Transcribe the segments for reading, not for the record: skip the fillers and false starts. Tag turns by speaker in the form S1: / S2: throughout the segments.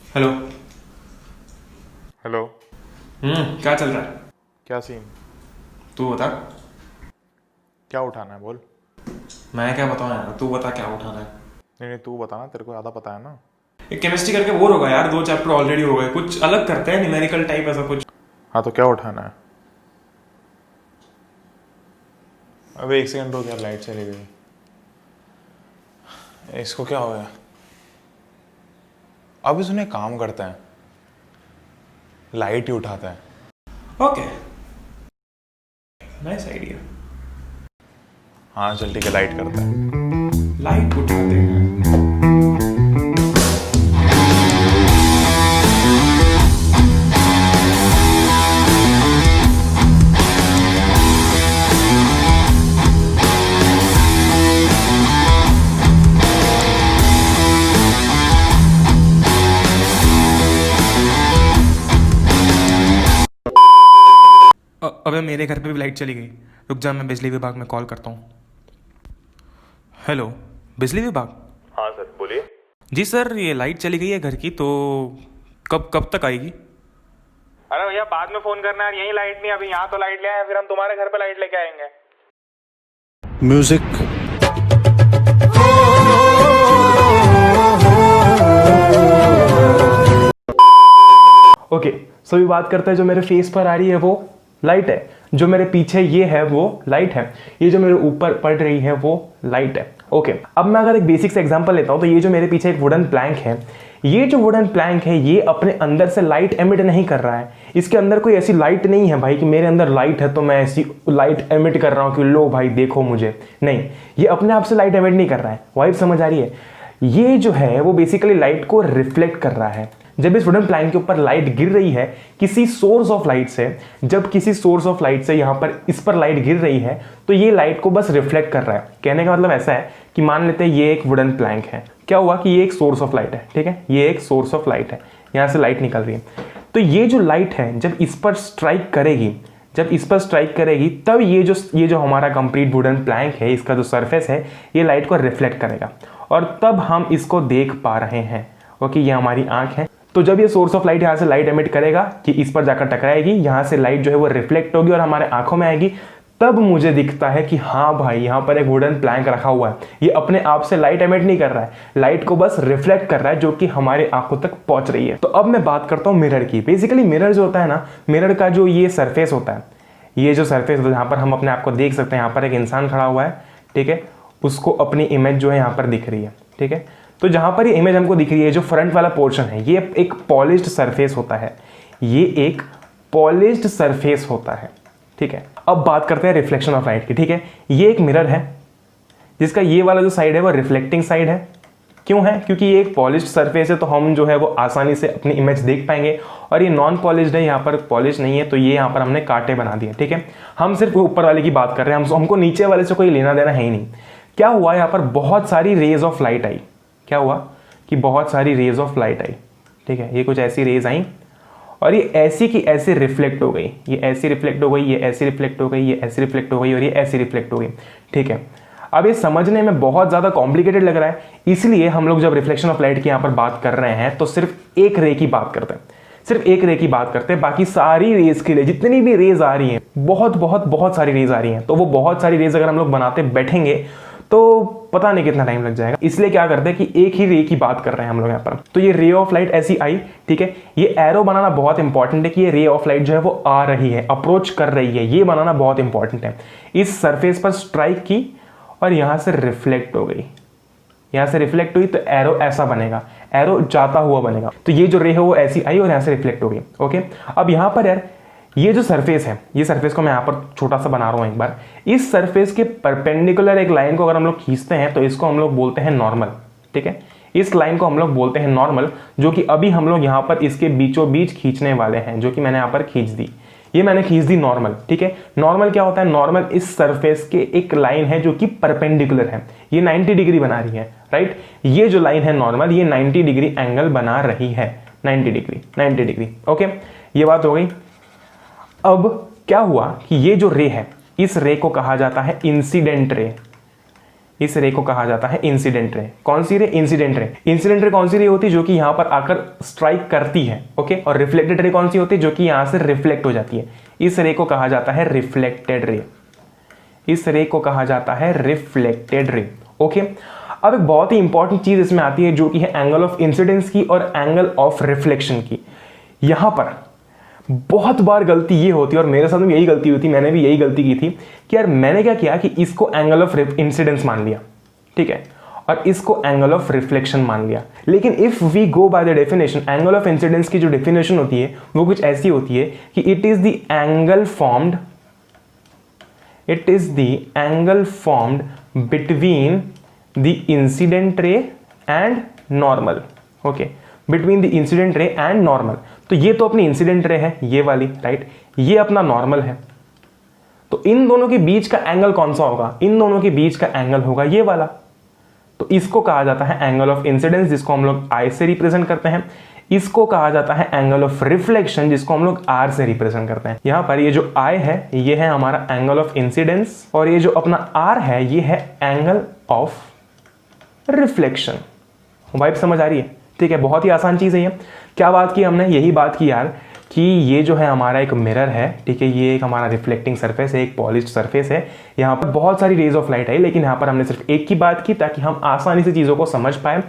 S1: Hello.
S2: Hello.
S1: क्या चल रहा है?
S2: क्या सीन?
S1: तू बता।
S2: क्या उठाना है बोल।
S1: मैं क्या बताऊं यार, तू बता क्या उठाना है।
S2: नहीं नहीं, तू बता ना, तेरे को ज़्यादा पता है ना।
S1: एक केमिस्ट्री करके बोर होगा यार, 2 चैप्टर ऑलरेडी हो गए, कुछ अलग करते हैं, न्यूमेरिकल टाइप ऐसा कुछ।
S2: हाँ तो क्या उठाना है? अबे एक सेकंड रुक यार, लाइट चली गई। इसको क्या हो गया? अब इसने काम करते हैं, लाइट ही उठाता है।
S1: Okay, nice idea.
S2: हाँ चल ठीक है, लाइट करता है।
S1: लाइट उठाते हैं। अबे मेरे घर पे भी लाइट चली गई। रुक जा, मैं बिजली विभाग में कॉल करता हूँ। हेलो, बिजली विभाग।
S2: हाँ सर बोलिए।
S1: जी सर, ये लाइट चली गई है घर की, तो कब कब तक आएगी?
S2: अरे भैया बाद में फोन करना है, यही लाइट नहीं, अभी यहाँ तो लाइट ले आए, फिर हम तुम्हारे घर पे लाइट लेके आएंगे।
S3: म्यूजिक।
S1: ओके, सो अभी बात करते हैं, जो मेरे फेस पर आ रही है वो लाइट है, जो मेरे पीछे ये है वो लाइट है, ये जो मेरे ऊपर पड़ रही है वो लाइट है। ओके, अब मैं अगर एक बेसिक से एग्जांपल लेता हूं, तो ये जो मेरे पीछे एक वुडन प्लैंक है, ये जो वुडन प्लैंक है ये अपने अंदर से लाइट एमिट नहीं कर रहा है। इसके अंदर कोई ऐसी लाइट नहीं है भाई कि मेरे अंदर लाइट है तो मैं ऐसी लाइट एमिट कर रहा हूं कि लो भाई देखो मुझे। नहीं, ये अपने आप से लाइट एमिट नहीं कर रहा है। वाइब समझ आ रही है? ये जो है वो बेसिकली लाइट को रिफ्लेक्ट कर रहा है। जब इस वुडन प्लैंक के ऊपर लाइट गिर रही है किसी सोर्स ऑफ लाइट से, जब किसी सोर्स ऑफ लाइट से यहां पर इस पर लाइट गिर रही है, तो ये लाइट को बस रिफ्लेक्ट कर रहा है। कहने का मतलब ऐसा है कि मान लेते हैं ये एक वुडन प्लैंक है, क्या हुआ कि ये एक सोर्स ऑफ लाइट है, ठीक है, ये एक सोर्स ऑफ लाइट है, यहां से लाइट निकल रही है। तो ये जो लाइट है जब इस पर स्ट्राइक करेगी, जब इस पर स्ट्राइक करेगी, तब ये जो हमारा कंप्लीट वुडन प्लैंक है, इसका जो सरफेस है, ये लाइट को रिफ्लेक्ट करेगा और तब हम इसको देख पा रहे हैं। ओके, ये हमारी आंख है। तो जब ये सोर्स ऑफ लाइट यहां से लाइट एमिट करेगा कि इस पर जाकर टकराएगी, यहां से लाइट जो है वो रिफ्लेक्ट होगी और हमारे आंखों में आएगी, तब मुझे दिखता है कि हाँ भाई यहां पर एक वुडन प्लैंक रखा हुआ है। ये अपने आप से लाइट एमिट नहीं कर रहा है, लाइट को बस रिफ्लेक्ट कर रहा है, जो कि हमारे आंखों तक पहुंच रही है। तो अब मैं बात करता हूं मिरर की। बेसिकली मिरर जो होता है ना, मिरर का जो ये सरफेस होता है, ये जो सरफेस जहां पर हम अपने आप को देख सकते हैं, यहां पर एक इंसान खड़ा हुआ है, ठीक है, उसको अपनी इमेज जो है यहां पर दिख रही है, ठीक है। तो जहां पर ये इमेज हमको दिख रही है, जो फ्रंट वाला पोर्शन है, ये एक पॉलिश्ड सरफेस होता है, ये एक पॉलिश्ड सरफेस होता है, ठीक है। अब बात करते हैं रिफ्लेक्शन ऑफ लाइट की, ठीक है। ये एक मिरर है जिसका ये वाला जो साइड है वो रिफ्लेक्टिंग साइड है। क्यों है? क्योंकि ये एक पॉलिश्ड सरफेस है, तो हम जो है वो आसानी से अपनी इमेज देख पाएंगे, और ये नॉन पॉलिश्ड है, यहाँ पर पॉलिश नहीं है, तो ये यहाँ पर हमने कांटे बना दिए, ठीक है। हम सिर्फ ऊपर वाले की बात कर रहे हैं, हमको नीचे वाले से कोई लेना देना है ही नहीं। क्या हुआ, यहाँ पर बहुत सारी रेज ऑफ लाइट आई। क्या हुआ कि बहुत सारी रेज ऑफ लाइट आई, ठीक है, ये कुछ ऐसी रेज आई और ये ऐसी की ऐसे रिफ्लेक्ट हो गई, ये ऐसी रिफ्लेक्ट हो गई, ये ऐसी रिफ्लेक्ट हो गई, ये ऐसी रिफ्लेक्ट हो गई और ये ऐसी रिफ्लेक्ट हो गई, ठीक है। अब ये समझने में बहुत ज़्यादा कॉम्प्लिकेटेड लग रहा है, इसलिए हम लोग जब रिफ्लेक्शन ऑफ लाइट की यहाँ पर बात कर रहे हैं तो सिर्फ एक रे की बात करते हैं, सिर्फ एक रे की बात करते हैं। बाकी सारी रेज के लिए जितनी भी रेज आ रही हैं, बहुत बहुत बहुत सारी रेज आ रही हैं, तो वो बहुत सारी रेज अगर हम लोग बनाते बैठेंगे तो पता नहीं कितना टाइम लग जाएगा। इसलिए क्या करते हैं कि एक ही रे की बात कर रहे हैं हम लोग यहाँ पर। तो ये रे ऑफ लाइट ऐसी आई, ठीक है। ये एरो बनाना बहुत इंपॉर्टेंट है कि ये रे ऑफ लाइट जो है वो आ रही है, अप्रोच कर रही है, ये बनाना बहुत इंपॉर्टेंट है। इस सरफेस पर स्ट्राइक की और यहां से रिफ्लेक्ट हो गई, यहां से रिफ्लेक्ट हुई, तो एरो ऐसा बनेगा, एरो जाता हुआ बनेगा। तो ये जो रे है वो ऐसी आई और यहां से रिफ्लेक्ट हो गई। ओके, अब यहां पर यार ये जो सरफेस है, ये सरफेस को मैं यहाँ पर छोटा सा बना रहा हूँ एक बार। इस सरफेस के परपेंडिकुलर एक लाइन को अगर हम लोग खींचते हैं तो इसको हम लोग बोलते हैं नॉर्मल, ठीक है। इस लाइन को हम लोग बोलते हैं नॉर्मल, जो कि अभी हम लोग यहाँ पर इसके बीचों बीच खींचने वाले हैं, जो कि मैंने यहाँ पर खींच दी, ये मैंने खींच दी नॉर्मल, ठीक है। नॉर्मल क्या होता है? नॉर्मल इस सरफेस के एक लाइन है जो कि परपेंडिकुलर है, ये 90 डिग्री बना रही है, राइट। ये जो लाइन है नॉर्मल, ये 90 डिग्री एंगल बना रही है, 90 डिग्री, 90 डिग्री। ओके, ये बात हो गई। अब क्या हुआ कि ये जो रे है, इस रे को कहा जाता है इंसिडेंट रे। इस रे को कहा जाता है इंसिडेंट रे। कौन सी रे? Incident ray. इंसिडेंट रे कौन सी रे होती है? जो कि यहां पर आकर स्ट्राइक करती है, ओके। और रिफ्लेक्टेड रे कौन सी होती है? जो कि यहां से रिफ्लेक्ट हो जाती है। इस रे को कहा जाता है रिफ्लेक्टेड रे। इस रे को कहा जाता है रिफ्लेक्टेड रे, ओके। अब एक बहुत ही इंपॉर्टेंट चीज इसमें आती है जो कि है एंगल ऑफ इंसिडेंस की और एंगल ऑफ रिफ्लेक्शन की। यहां पर बहुत बार गलती ये होती है, और मेरे साथ में यही गलती हुई थी, मैंने भी यही गलती की थी कि यार मैंने क्या किया कि इसको एंगल ऑफ इंसिडेंस मान लिया, ठीक है, और इसको एंगल ऑफ रिफ्लेक्शन मान लिया। लेकिन if we go by the definition, angle of incidence की जो डेफिनेशन होती है वो कुछ ऐसी होती है कि it is the angle formed between the incident रे and normal, okay, between the incident रे एंड नॉर्मल। तो ये तो अपनी इंसिडेंट रे है, ये वाली, राइट, ये अपना नॉर्मल है। तो इन दोनों के बीच का एंगल कौन सा होगा? इन दोनों के बीच का एंगल होगा ये वाला। तो इसको कहा जाता है एंगल ऑफ इंसिडेंस, जिसको हम लोग आई से रिप्रेजेंट करते हैं। इसको कहा जाता है एंगल ऑफ रिफ्लेक्शन, जिसको हम लोग आर से रिप्रेजेंट करते हैं। यहां पर ये जो आई है ये है हमारा एंगल ऑफ इंसिडेंस, और ये जो अपना आर है ये है एंगल ऑफ रिफ्लेक्शन। वाइब समझ आ रही है? ठीक है, बहुत ही आसान चीज है ये। क्या बात की हमने? यही बात की यार कि ये जो है हमारा एक मिरर है, ठीक है, ये एक हमारा रिफ्लेक्टिंग सरफेस है, एक पॉलिश्ड सरफेस है। यहाँ पर बहुत सारी रेज ऑफ लाइट है, लेकिन यहाँ पर हमने सिर्फ एक की बात की ताकि हम आसानी से चीज़ों को समझ पाए।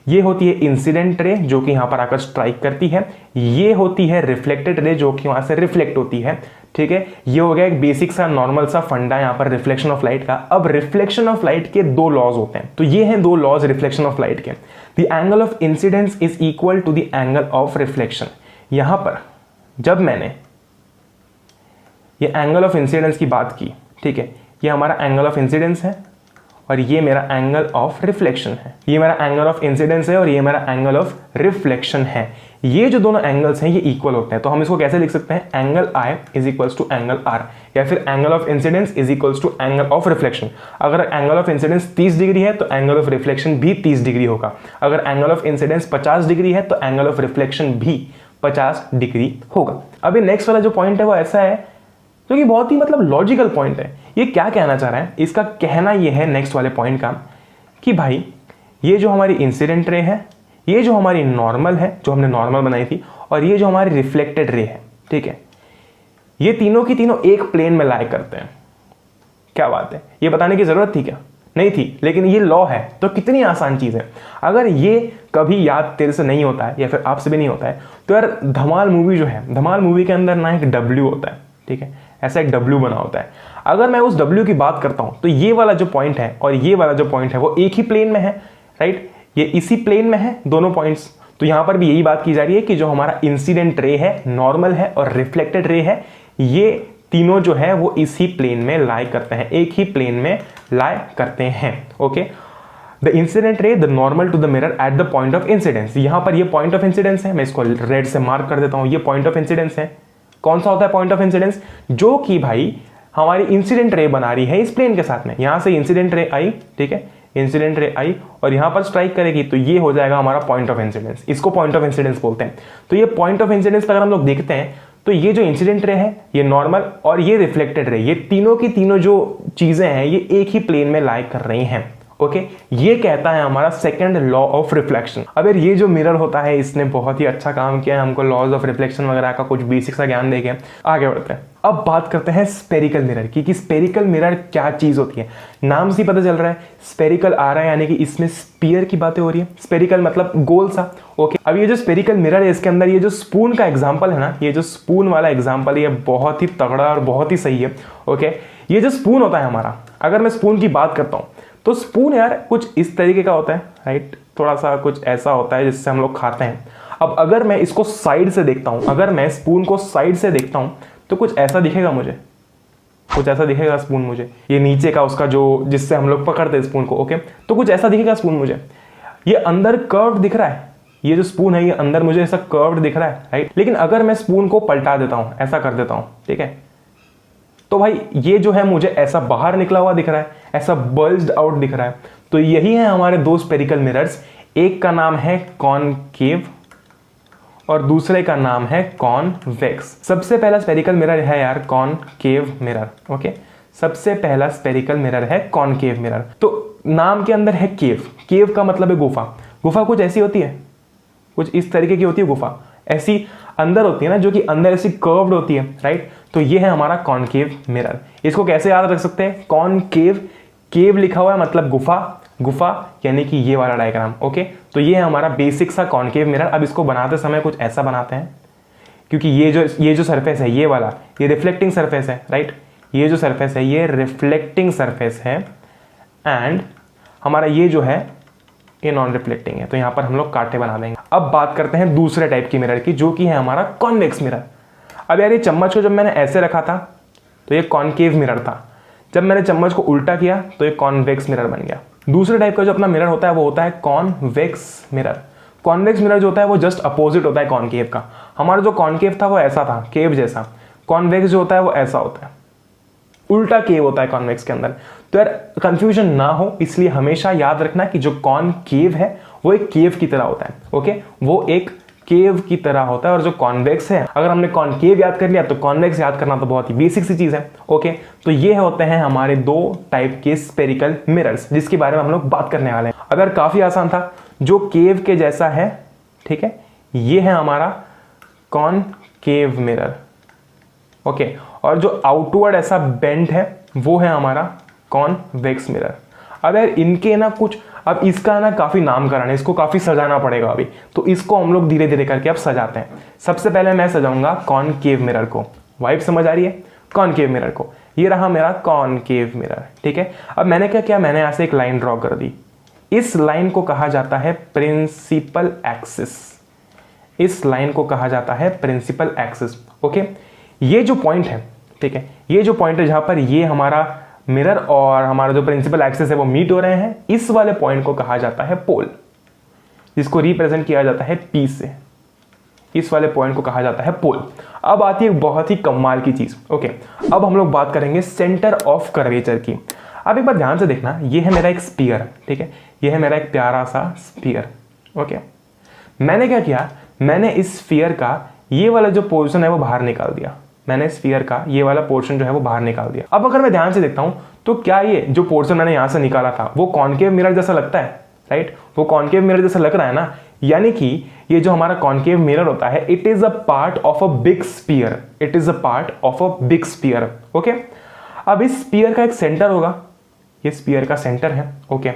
S1: ये होती है इंसिडेंट रे जो कि यहाँ पर आकर स्ट्राइक करती है। ये होती है रिफ्लेक्टेड रे जो कि वहाँ से रिफ्लेक्ट होती है, ठीक है। ये हो गया एक बेसिक सा नॉर्मल सा फंडा यहाँ पर रिफ्लेक्शन ऑफ लाइट का। अब रिफ्लेक्शन ऑफ लाइट के दो लॉज होते हैं, तो ये हैं दो लॉज रिफ्लेक्शन ऑफ लाइट के। The angle of incidence is equal to the angle of reflection. यहां पर जब मैंने ये एंगल ऑफ इंसिडेंस की बात की, ठीक है, ये हमारा एंगल ऑफ इंसिडेंस है और ये मेरा एंगल ऑफ रिफ्लेक्शन है। ये मेरा एंगल ऑफ इंसिडेंस है और ये मेरा एंगल ऑफ रिफ्लेक्शन है। ये जो दोनों एंगल्स हैं ये इक्वल होते हैं, तो हम इसको कैसे लिख सकते हैं? Angle I is equals to angle R, या फिर angle of incidence is equals to angle of reflection. अगर एंगल ऑफ इंसिडेंस 30 डिग्री है तो एंगल ऑफ रिफ्लेक्शन भी 30 डिग्री होगा। अगर एंगल ऑफ इंसिडेंस 50 डिग्री है तो एंगल ऑफ रिफ्लेक्शन भी 50 डिग्री होगा। अभी नेक्स्ट वाला जो पॉइंट है वो ऐसा है जो कि बहुत ही मतलब लॉजिकल पॉइंट है। ये क्या कहना चाह रहा है? इसका कहना ये है नेक्स्ट वाले पॉइंट का कि भाई ये जो हमारी इंसिडेंट रे है, ये जो हमारी नॉर्मल है जो हमने नॉर्मल बनाई थी, और ये जो हमारी रिफ्लेक्टेड रे है, ठीक है, ये तीनों की तीनों एक प्लेन में लाई करते हैं। क्या बात है? ये बताने की जरूरत थी क्या? नहीं थी, लेकिन ये लॉ है। तो कितनी आसान चीज है। अगर ये कभी याद तेरे से नहीं होता है या फिर आपसे भी नहीं होता है तो यार धमाल मूवी जो है, धमाल मूवी के अंदर ना एक डब्ल्यू होता है, ठीक है, ऐसा एक डब्ल्यू बना होता है। अगर मैं उस डब्ल्यू की बात करता हूं तो ये वाला जो पॉइंट है और ये वाला जो पॉइंट है वो एक ही प्लेन में है, राइट, ये इसी प्लेन में है दोनों पॉइंट्स। तो यहां पर भी यही बात की जा रही है कि जो हमारा इंसिडेंट रे है, नॉर्मल है और रिफ्लेक्टेड रे है, ये तीनों जो है वो इसी प्लेन में लाई करते हैं, एक ही प्लेन में लाई करते हैं, okay. The incident ray the normal to the mirror at the point of incidence. यहां पर ये पॉइंट ऑफ इंसिडेंस है, मैं इसको रेड से मार्क कर देता हूं, ये पॉइंट ऑफ इंसिडेंस है। कौन सा होता है पॉइंट ऑफ इंसिडेंस? जो कि भाई हमारी इंसिडेंट रे बना रही है इस प्लेन के साथ में। यहां से इंसिडेंट रे आई, ठीक है, इंसिडेंट रे आई और यहां पर स्ट्राइक करेगी तो ये हो जाएगा हमारा पॉइंट ऑफ इंसिडेंस। इसको पॉइंट ऑफ इंसिडेंस बोलते हैं। तो ये पॉइंट ऑफ इंसिडेंस पर अगर हम लोग देखते हैं तो ये जो इंसिडेंट रे है, ये नॉर्मल और ये रिफ्लेक्टेड रे, ये तीनों की तीनों जो चीजें हैं ये एक ही प्लेन में लाई कर रही हैं, ओके। ये कहता है हमारा सेकंड लॉ ऑफ रिफ्लेक्शन। अब यार ये जो मिरर होता है इसने बहुत ही अच्छा काम किया है, हमको लॉज ऑफ रिफ्लेक्शन वगैरह का कुछ बेसिक सा ज्ञान देके आगे बढ़ते हैं। अब बात करते हैं स्पेरिकल मिरर की, कि स्पेरिकल मिरर क्या चीज होती है। नाम से पता चल रहा है स्पेरिकल आ रहा है, यानी कि इसमें स्पीयर की बातें हो रही है। स्पेरिकल मतलब गोल सा, ओके। अब ये जो स्पेरिकल मिरर है इसके अंदर ये जो स्पून का एग्जाम्पल है ना, ये जो स्पून वाला एग्जाम्पल है ये बहुत ही तगड़ा और बहुत ही सही है, ओके। ये जो स्पून होता है हमारा, अगर मैं स्पून की बात करता हूँ तो स्पून यार कुछ इस तरीके का होता है, राइट, थोड़ा सा कुछ ऐसा होता है जिससे हम लोग खाते हैं। अब अगर मैं इसको साइड से देखता हूं, अगर मैं स्पून को साइड से देखता हूं तो कुछ ऐसा दिखेगा मुझे, कुछ ऐसा दिखेगा स्पून मुझे, ये नीचे का उसका जो जिससे हम लोग पकड़ते हैं स्पून को, ओके, तो कुछ ऐसा दिखेगा स्पून मुझे। ये अंदर कर्व दिख रहा है, ये जो स्पून है ये अंदर मुझे ऐसा कर्व दिख रहा है, राइट। लेकिन अगर मैं स्पून को पलटा देता हूं, ऐसा कर देता हूं, ठीक है, तो भाई ये जो है मुझे ऐसा बाहर निकला हुआ दिख रहा है, ऐसा बल्ज्ड आउट दिख रहा है। तो यही है हमारे दो स्पेरिकल मिरर्स, एक का नाम है कॉनकेव और दूसरे का नाम है कॉन्वेक्स। सबसे पहला स्पेरिकल मिरर है यार कॉनकेव मिरर, ओके। सबसे पहला स्पेरिकल मिरर है कॉनकेव मिरर। तो नाम के अंदर है केव, केव का मतलब है गुफा। गुफा कुछ ऐसी होती है, कुछ इस तरीके की होती है गुफा, ऐसी अंदर होती है ना, जो कि अंदर ऐसी कर्व्ड होती है, राइट। तो ये है हमारा कॉनकेव मिरर। इसको कैसे याद रख सकते हैं, कॉनकेव, केव लिखा हुआ है मतलब गुफा, गुफा यानी कि ये वाला डायग्राम, ओके। तो ये है हमारा बेसिक सा कॉनकेव मिरर। अब इसको बनाते समय कुछ ऐसा बनाते हैं, क्योंकि ये जो सरफेस है, ये वाला, ये रिफ्लेक्टिंग सरफेस है, राइट। ये जो सरफेस है ये रिफ्लेक्टिंग सरफेस है, एंड हमारा ये जो है ये नॉन रिफ्लेक्टिंग है। तो यहां पर हम लोग कांटे बना देंगे। अब बात करते हैं दूसरे टाइप की मिरर की, जो कि है हमारा कॉन्वेक्स मिरर। अब यार ये चम्मच को जब मैंने ऐसे रखा था तो ये कॉनकेव मिरर था, जब मैंने चम्मच को उल्टा किया तो ये कॉन्वेक्स मिरर बन गया। दूसरे टाइप का जो अपना मिरर होता है वो होता है कॉन्वेक्स मिरर। कॉन्वेक्स मिरर जो होता है वो जस्ट अपोजिट होता है कॉनकेव का। हमारा जो कॉनकेव था वो ऐसा था, केव जैसा। कॉन्वेक्स जो होता है वो ऐसा होता है, उल्टा केव होता है कॉन्वेक्स के अंदर। तो यार कंफ्यूजन ना हो इसलिए हमेशा याद रखना कि जो कॉनकेव है वो एक केव की तरह होता है, ओके, वो एक केव की तरह होता है। और जो कॉन्वेक्स है, अगर हमने कॉनकेव याद कर लिया तो कॉन्वेक्स याद करना तो बहुत ही बेसिक सी चीज है, ओके। तो ये होते हैं हमारे दो टाइप के स्पेरिकल मिरर्स जिसके बारे में हम लोग बात करने वाले हैं। अगर काफी आसान था, जो केव के जैसा है, ठीक है, ये है हमारा कॉनकेव मिरर, ओके। और जो आउटवर्ड ऐसा बेंट है वो है हमारा कॉन्वेक्स मिरर। अब यार इनके ना कुछ, अब इसका ना काफी नामकरण है, इसको काफी सजाना पड़ेगा अभी, तो इसको हम लोग धीरे धीरे करके अब सजाते हैं। सबसे पहले मैं सजाऊंगा कॉनकेव मिरर को। वाइब समझ आ रही है, कॉनकेव मिरर को। ये रहा मेरा कॉनकेव मिरर, ठीक है। अब मैंने क्या किया, मैंने ऐसे एक लाइन ड्रॉ कर दी। इस लाइन को कहा जाता है प्रिंसिपल एक्सिस। इस लाइन को कहा जाता है प्रिंसिपल एक्सिस, ओके। ये जो पॉइंट है, ठीक है, ये जो पॉइंट है जहां पर ये हमारा मिरर और हमारा जो प्रिंसिपल एक्सिस है वो मीट हो रहे हैं, इस वाले पॉइंट को कहा जाता है पोल, जिसको रिप्रेजेंट किया जाता है P से। इस वाले पॉइंट को कहा जाता है पोल। अब आती है एक बहुत ही कमाल की चीज, ओके। अब हम लोग बात करेंगे सेंटर ऑफ कर्वेचर की। अब एक बार ध्यान से देखना, ये है मेरा एक स्फीयर, ठीक है, ये है मेरा एक प्यारा सा स्फीयर, ओके। मैंने क्या किया, मैंने इस स्फीयर का ये वाला जो पोर्शन है वो बाहर निकाल दिया। मैंने स्फीयर का ये वाला पोर्शन जो है वो बाहर निकाल दिया। अब अगर मैं ध्यान से देखता हूं तो क्या ये जो पोर्शन मैंने यहां से निकाला था वो कॉनकेव मिरर जैसा लगता है, राइट। वो कॉनकेव मिरर जैसा लग रहा है ना, यानी कि ये जो हमारा कॉनकेव मिरर होता है, it is a part of a big sphere. It is a part of a big sphere, okay. अब इस स्फीयर का एक सेंटर होगा, ये स्फीयर का सेंटर है, ओके।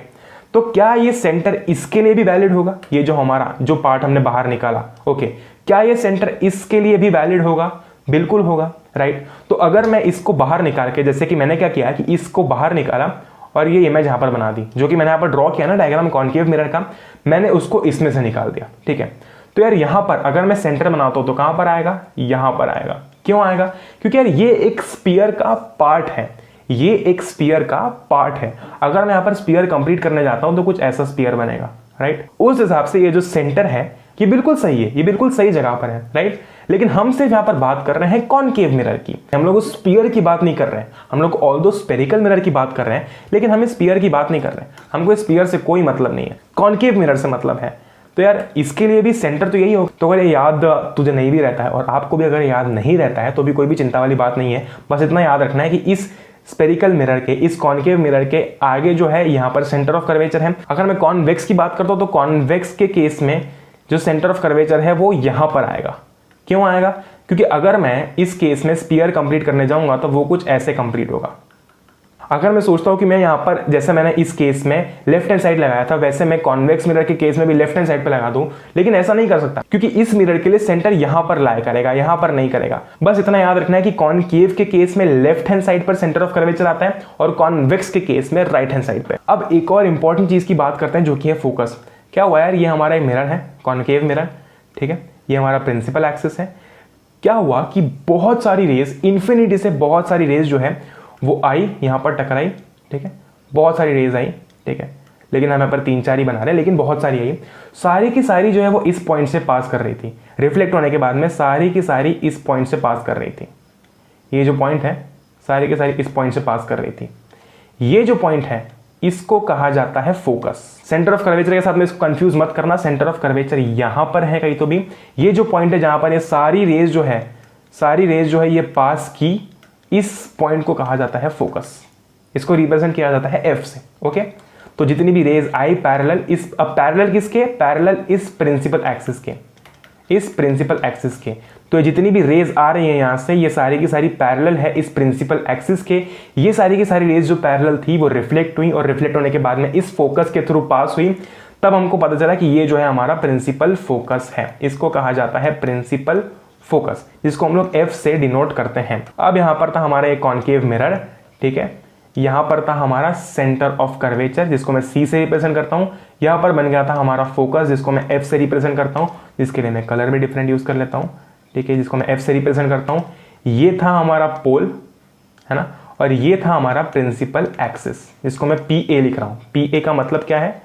S1: तो क्या ये सेंटर इसके लिए भी वैलिड होगा, ये जो हमारा जो पार्ट हमने बाहर निकाला, ओके, क्या ये सेंटर इसके लिए भी वैलिड होगा? बिल्कुल होगा, राइट। तो अगर मैं इसको बाहर निकाल के, जैसे कि मैंने क्या किया कि इसको बाहर निकाला और ये इमेज यहां पर बना दी, जो कि मैंने यहां पर ड्रॉ किया ना डायग्राम कॉनकेव मिरर का, मैंने उसको इसमें से निकाल दिया, ठीक है। तो यार यहां पर अगर मैं सेंटर बनाता हूं तो कहां पर आएगा, यहां पर आएगा। क्यों आएगा? क्योंकि यार ये एक स्फीयर का पार्ट है, ये एक स्फीयर का पार्ट है। अगर मैं यहां पर स्फीयर कंप्लीट करने जाता हूं तो कुछ ऐसा स्फीयर बनेगा, राइट। उस हिसाब से ये जो सेंटर है ये बिल्कुल सही है, ये बिल्कुल सही जगह पर है, राइट। लेकिन हम सिर्फ यहां पर बात कर रहे हैं कॉनकेव मिरर की, हम लोग उस स्फीयर की बात नहीं कर रहे हैं। हम लोग ऑल्दो स्फेरिकल मिरर की बात कर रहे हैं, लेकिन हम स्फीयर की बात नहीं कर रहे हैं। हमको स्फीयर से कोई मतलब नहीं है, कॉनकेव मिरर से मतलब है। तो यार इसके लिए भी सेंटर तो यही होगा। तो अगर ये याद तुझे नहीं भी रहता है और आपको भी अगर याद नहीं रहता है तो भी कोई भी चिंता वाली बात नहीं है। बस इतना याद रखना है कि इस स्पेरिकल मिरर के, इस कॉनकेव मिरर के आगे जो है यहाँ पर सेंटर ऑफ कर्वेचर है। अगर मैं कॉन्वेक्स की बात करता हूं तो कॉन्वेक्स के केस में जो सेंटर ऑफ कर्वेचर है वो यहां पर आएगा। क्यों आएगा? क्योंकि अगर मैं इस केस में स्फीयर कंप्लीट करने जाऊंगा तो वो कुछ ऐसे कंप्लीट होगा। अगर मैं सोचता हूं कि मैं यहां पर, जैसे मैंने इस केस में लेफ्ट हैंड साइड लगाया था, वैसे मैं कॉन्वेक्स मिरर के केस में भी लेफ्ट हैंड साइड पे लगा दूं, लेकिन ऐसा नहीं कर सकता क्योंकि इस मिरर के लिए सेंटर यहां पर लाया करेगा, यहां पर नहीं करेगा। बस इतना याद रखना है कि कॉनकेव के केस में लेफ्ट हैंड साइड पर सेंटर ऑफ कर्वेचर आता है और कॉन्वेक्स के केस में राइट हैंड साइड पे। अब एक और इंपॉर्टेंट चीज की बात करते हैं जो कि है फोकस। क्या हुआ यार, ये हमारा मिरर है, कॉनकेव मिरर, ठीक है, ये हमारा प्रिंसिपल एक्सिस है। क्या हुआ कि बहुत सारी रेज, इन्फिनिटी से बहुत सारी रेज जो है वो आई, यहां पर टकराई, ठीक है, बहुत सारी रेज आई, ठीक है, लेकिन हम यहाँ पर 3-4 ही बना रहे हैं, लेकिन बहुत सारी आई। सारी की सारी जो है वो इस पॉइंट से पास कर रही थी, रिफ्लेक्ट होने के बाद में सारी की सारी इस पॉइंट से पास कर रही थी। ये जो पॉइंट है सारी की सारी इस पॉइंट से पास कर रही थी। ये जो पॉइंट है इसको कहा जाता है फोकस। सेंटर ऑफ कर्वेचर के साथ में इसको कंफ्यूज मत करना, सेंटर ऑफ कर्वेचर यहां पर है कहीं तो भी। ये जो पॉइंट है जहां पर ये सारी रेज जो है ये पास की, इस पॉइंट को कहा जाता है फोकस। इसको रिप्रेजेंट किया जाता है एफ से, ओके। तो जितनी भी रेज आई पैरेलल इस, अब पैरेलल किसके, पैरेलल इस प्रिंसिपल एक्सिस के, इस प्रिंसिपल एक्सिस के। तो ये जितनी भी रेज आ रही है यहां से, ये सारी की सारी पैरेलल है इस प्रिंसिपल एक्सिस के। ये सारी की सारी रेज जो पैरेलल थी वो रिफ्लेक्ट हुई, और रिफ्लेक्ट होने के बाद में इस फोकस के थ्रू पास हुई। तब हमको पता चला कि ये जो है हमारा प्रिंसिपल फोकस है। इसको कहा जाता है प्रिंसिपल फोकस, जिसको हम लोग एफ से डिनोट करते हैं। अब यहां पर था हमारा एक कॉन्केव मिरर, ठीक है। यहां पर था हमारा सेंटर ऑफ कर्वेचर, जिसको मैं सी से रिप्रेजेंट करता हूं। यहां पर बन गया था हमारा फोकस, जिसको मैं एफ से रिप्रेजेंट करता हूं, जिसके लिए मैं कलर भी डिफरेंट यूज कर लेता हूं, ठीक है, जिसको मैं एफ से रिप्रेजेंट करता हूं। ये था हमारा पोल, है ना, और ये था हमारा प्रिंसिपल एक्सिस, जिसको मैं पी ए लिख रहा हूं। पी ए का मतलब क्या है,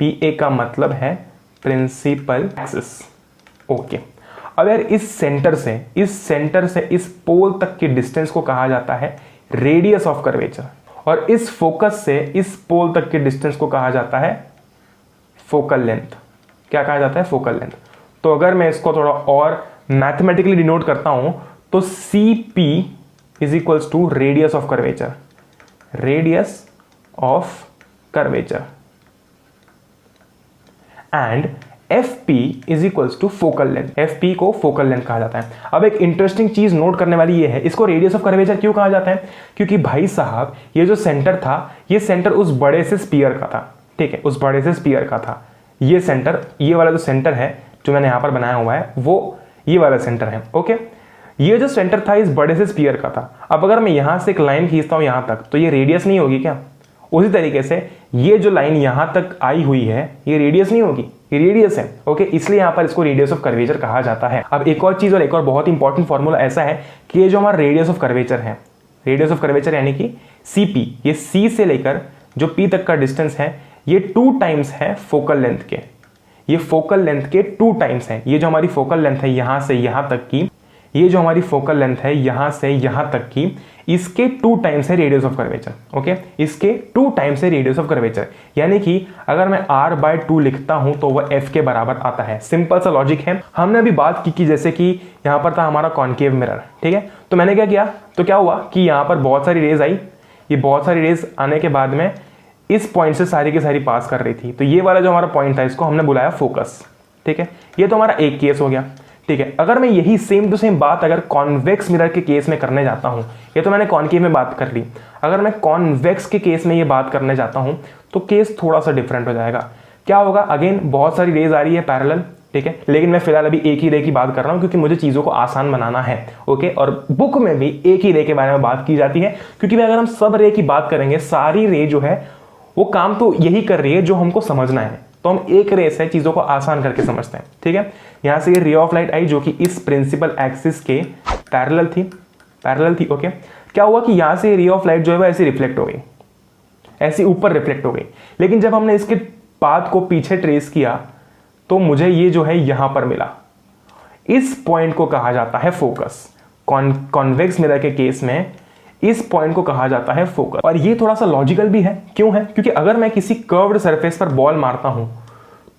S1: पी ए का मतलब है प्रिंसिपल एक्सिस। ओके, अब यार इस सेंटर से इस पोल तक की डिस्टेंस को कहा जाता है रेडियस ऑफ कर्वेचर, और इस फोकस से इस पोल तक की डिस्टेंस को कहा जाता है फोकल लेंथ। क्या कहा जाता है, फोकल लेंथ। तो अगर मैं इसको थोड़ा और मैथमेटिकली डिनोट करता हूं तो C P is equals to radius of curvature, radius of curvature, and FP is equals to focal length. FP को फोकल लेंथ कहा जाता है। अब एक इंटरेस्टिंग चीज नोट करने वाली ये है, इसको रेडियस ऑफ कर्वेचर क्यों कहा जाता है, क्योंकि भाई साहब ये जो सेंटर था, ये सेंटर उस बड़े से स्पीयर का था, ठीक है, उस बड़े से स्पीयर का था। ये सेंटर, ये वाला जो सेंटर है जो मैंने यहां पर बनाया हुआ है, वो ये वाला सेंटर है। ओके, ये जो सेंटर था इस बड़े से स्पीयर का था। अब अगर मैं यहां से एक लाइन खींचता हूं यहां तक, तो ये रेडियस नहीं होगी क्या? उसी तरीके से ये जो लाइन यहां तक आई हुई है, ये रेडियस नहीं होगी, ये रेडियस है। ओके, इसलिए यहां पर इसको रेडियस ऑफ कर्वेचर कहा जाता है। अब एक और चीज, और एक और बहुत इंपॉर्टेंट फॉर्मूला ऐसा है कि ये जो हमारा रेडियस ऑफ कर्वेचर है, रेडियस ऑफ कर्वेचर यानी कि CP, ये C से लेकर जो P तक का डिस्टेंस है, ये 2 टाइम्स है फोकल लेंथ के। ये फोकल लेंथ के 2 टाइम्स है। ये जो हमारी फोकल लेंथ है यहां से यहां तक की, ये जो हमारी फोकल लेंथ है यहां से यहां तक की, इसके 2 टाइम्स है रेडियस ऑफ कर्वेचर। ओके, इसके 2 टाइम्स है रेडियस ऑफ कर्वेचर, यानी कि अगर मैं r/2 लिखता हूं तो वह f के बराबर आता है। सिंपल सा लॉजिक है। हमने अभी बात की कि जैसे कि यहां पर था हमारा कॉन्केव मिरर, ठीक है, तो मैंने क्या किया, तो क्या हुआ कि यहां पर बहुत सारी रेज आई। ये बहुत सारी रेज आने के बाद में इस पॉइंट से सारी की सारी पास कर रही थी, तो ये वाला जो हमारा पॉइंट था इसको हमने बुलाया फोकस, ठीक है। ये तो हमारा एक केस हो गया, ठीक है। अगर मैं यही सेम टू सेम बात अगर कॉन्वेक्स मिरर के केस में करने जाता हूं, ये तो मैंने कॉन्केव में बात कर ली, अगर मैं कॉन्वेक्स के केस में ये बात करने जाता हूं तो केस थोड़ा सा डिफरेंट हो जाएगा। क्या होगा, अगेन बहुत सारी रेज आ रही है पैरेलल, ठीक है, लेकिन मैं फिलहाल अभी एक ही रे की बात कर रहा हूं क्योंकि मुझे चीजों को आसान बनाना है। ओके, और बुक में भी एक ही रे के बारे में बात की जाती है, क्योंकि अगर हम सब रे की बात करेंगे, सारी रे जो है वो काम तो यही कर रही है जो हमको समझना है, तो हम एक रे से चीजों को आसान करके समझते हैं, ठीक है। यहां से ये रे ऑफ लाइट आई जो कि इस प्रिंसिपल एक्सिस के पैरेलल थी। ओके, क्या हुआ कि यहां से रे ऑफ लाइट जो है वो ऐसे रिफ्लेक्ट हो गई, ऐसे ऊपर रिफ्लेक्ट हो गई। लेकिन जब हमने इसके पाथ को पीछे ट्रेस किया तो मुझे ये जो है यहां पर मिला। इस पॉइंट को कहा जाता है फोकस। कॉन्वेक्स मिरर के केस में इस पॉइंट को कहा जाता है फोकस। और ये थोड़ा सा लॉजिकल भी है। क्यों है? क्योंकि अगर मैं किसी कर्व्ड सरफेस पर बॉल मारता हूं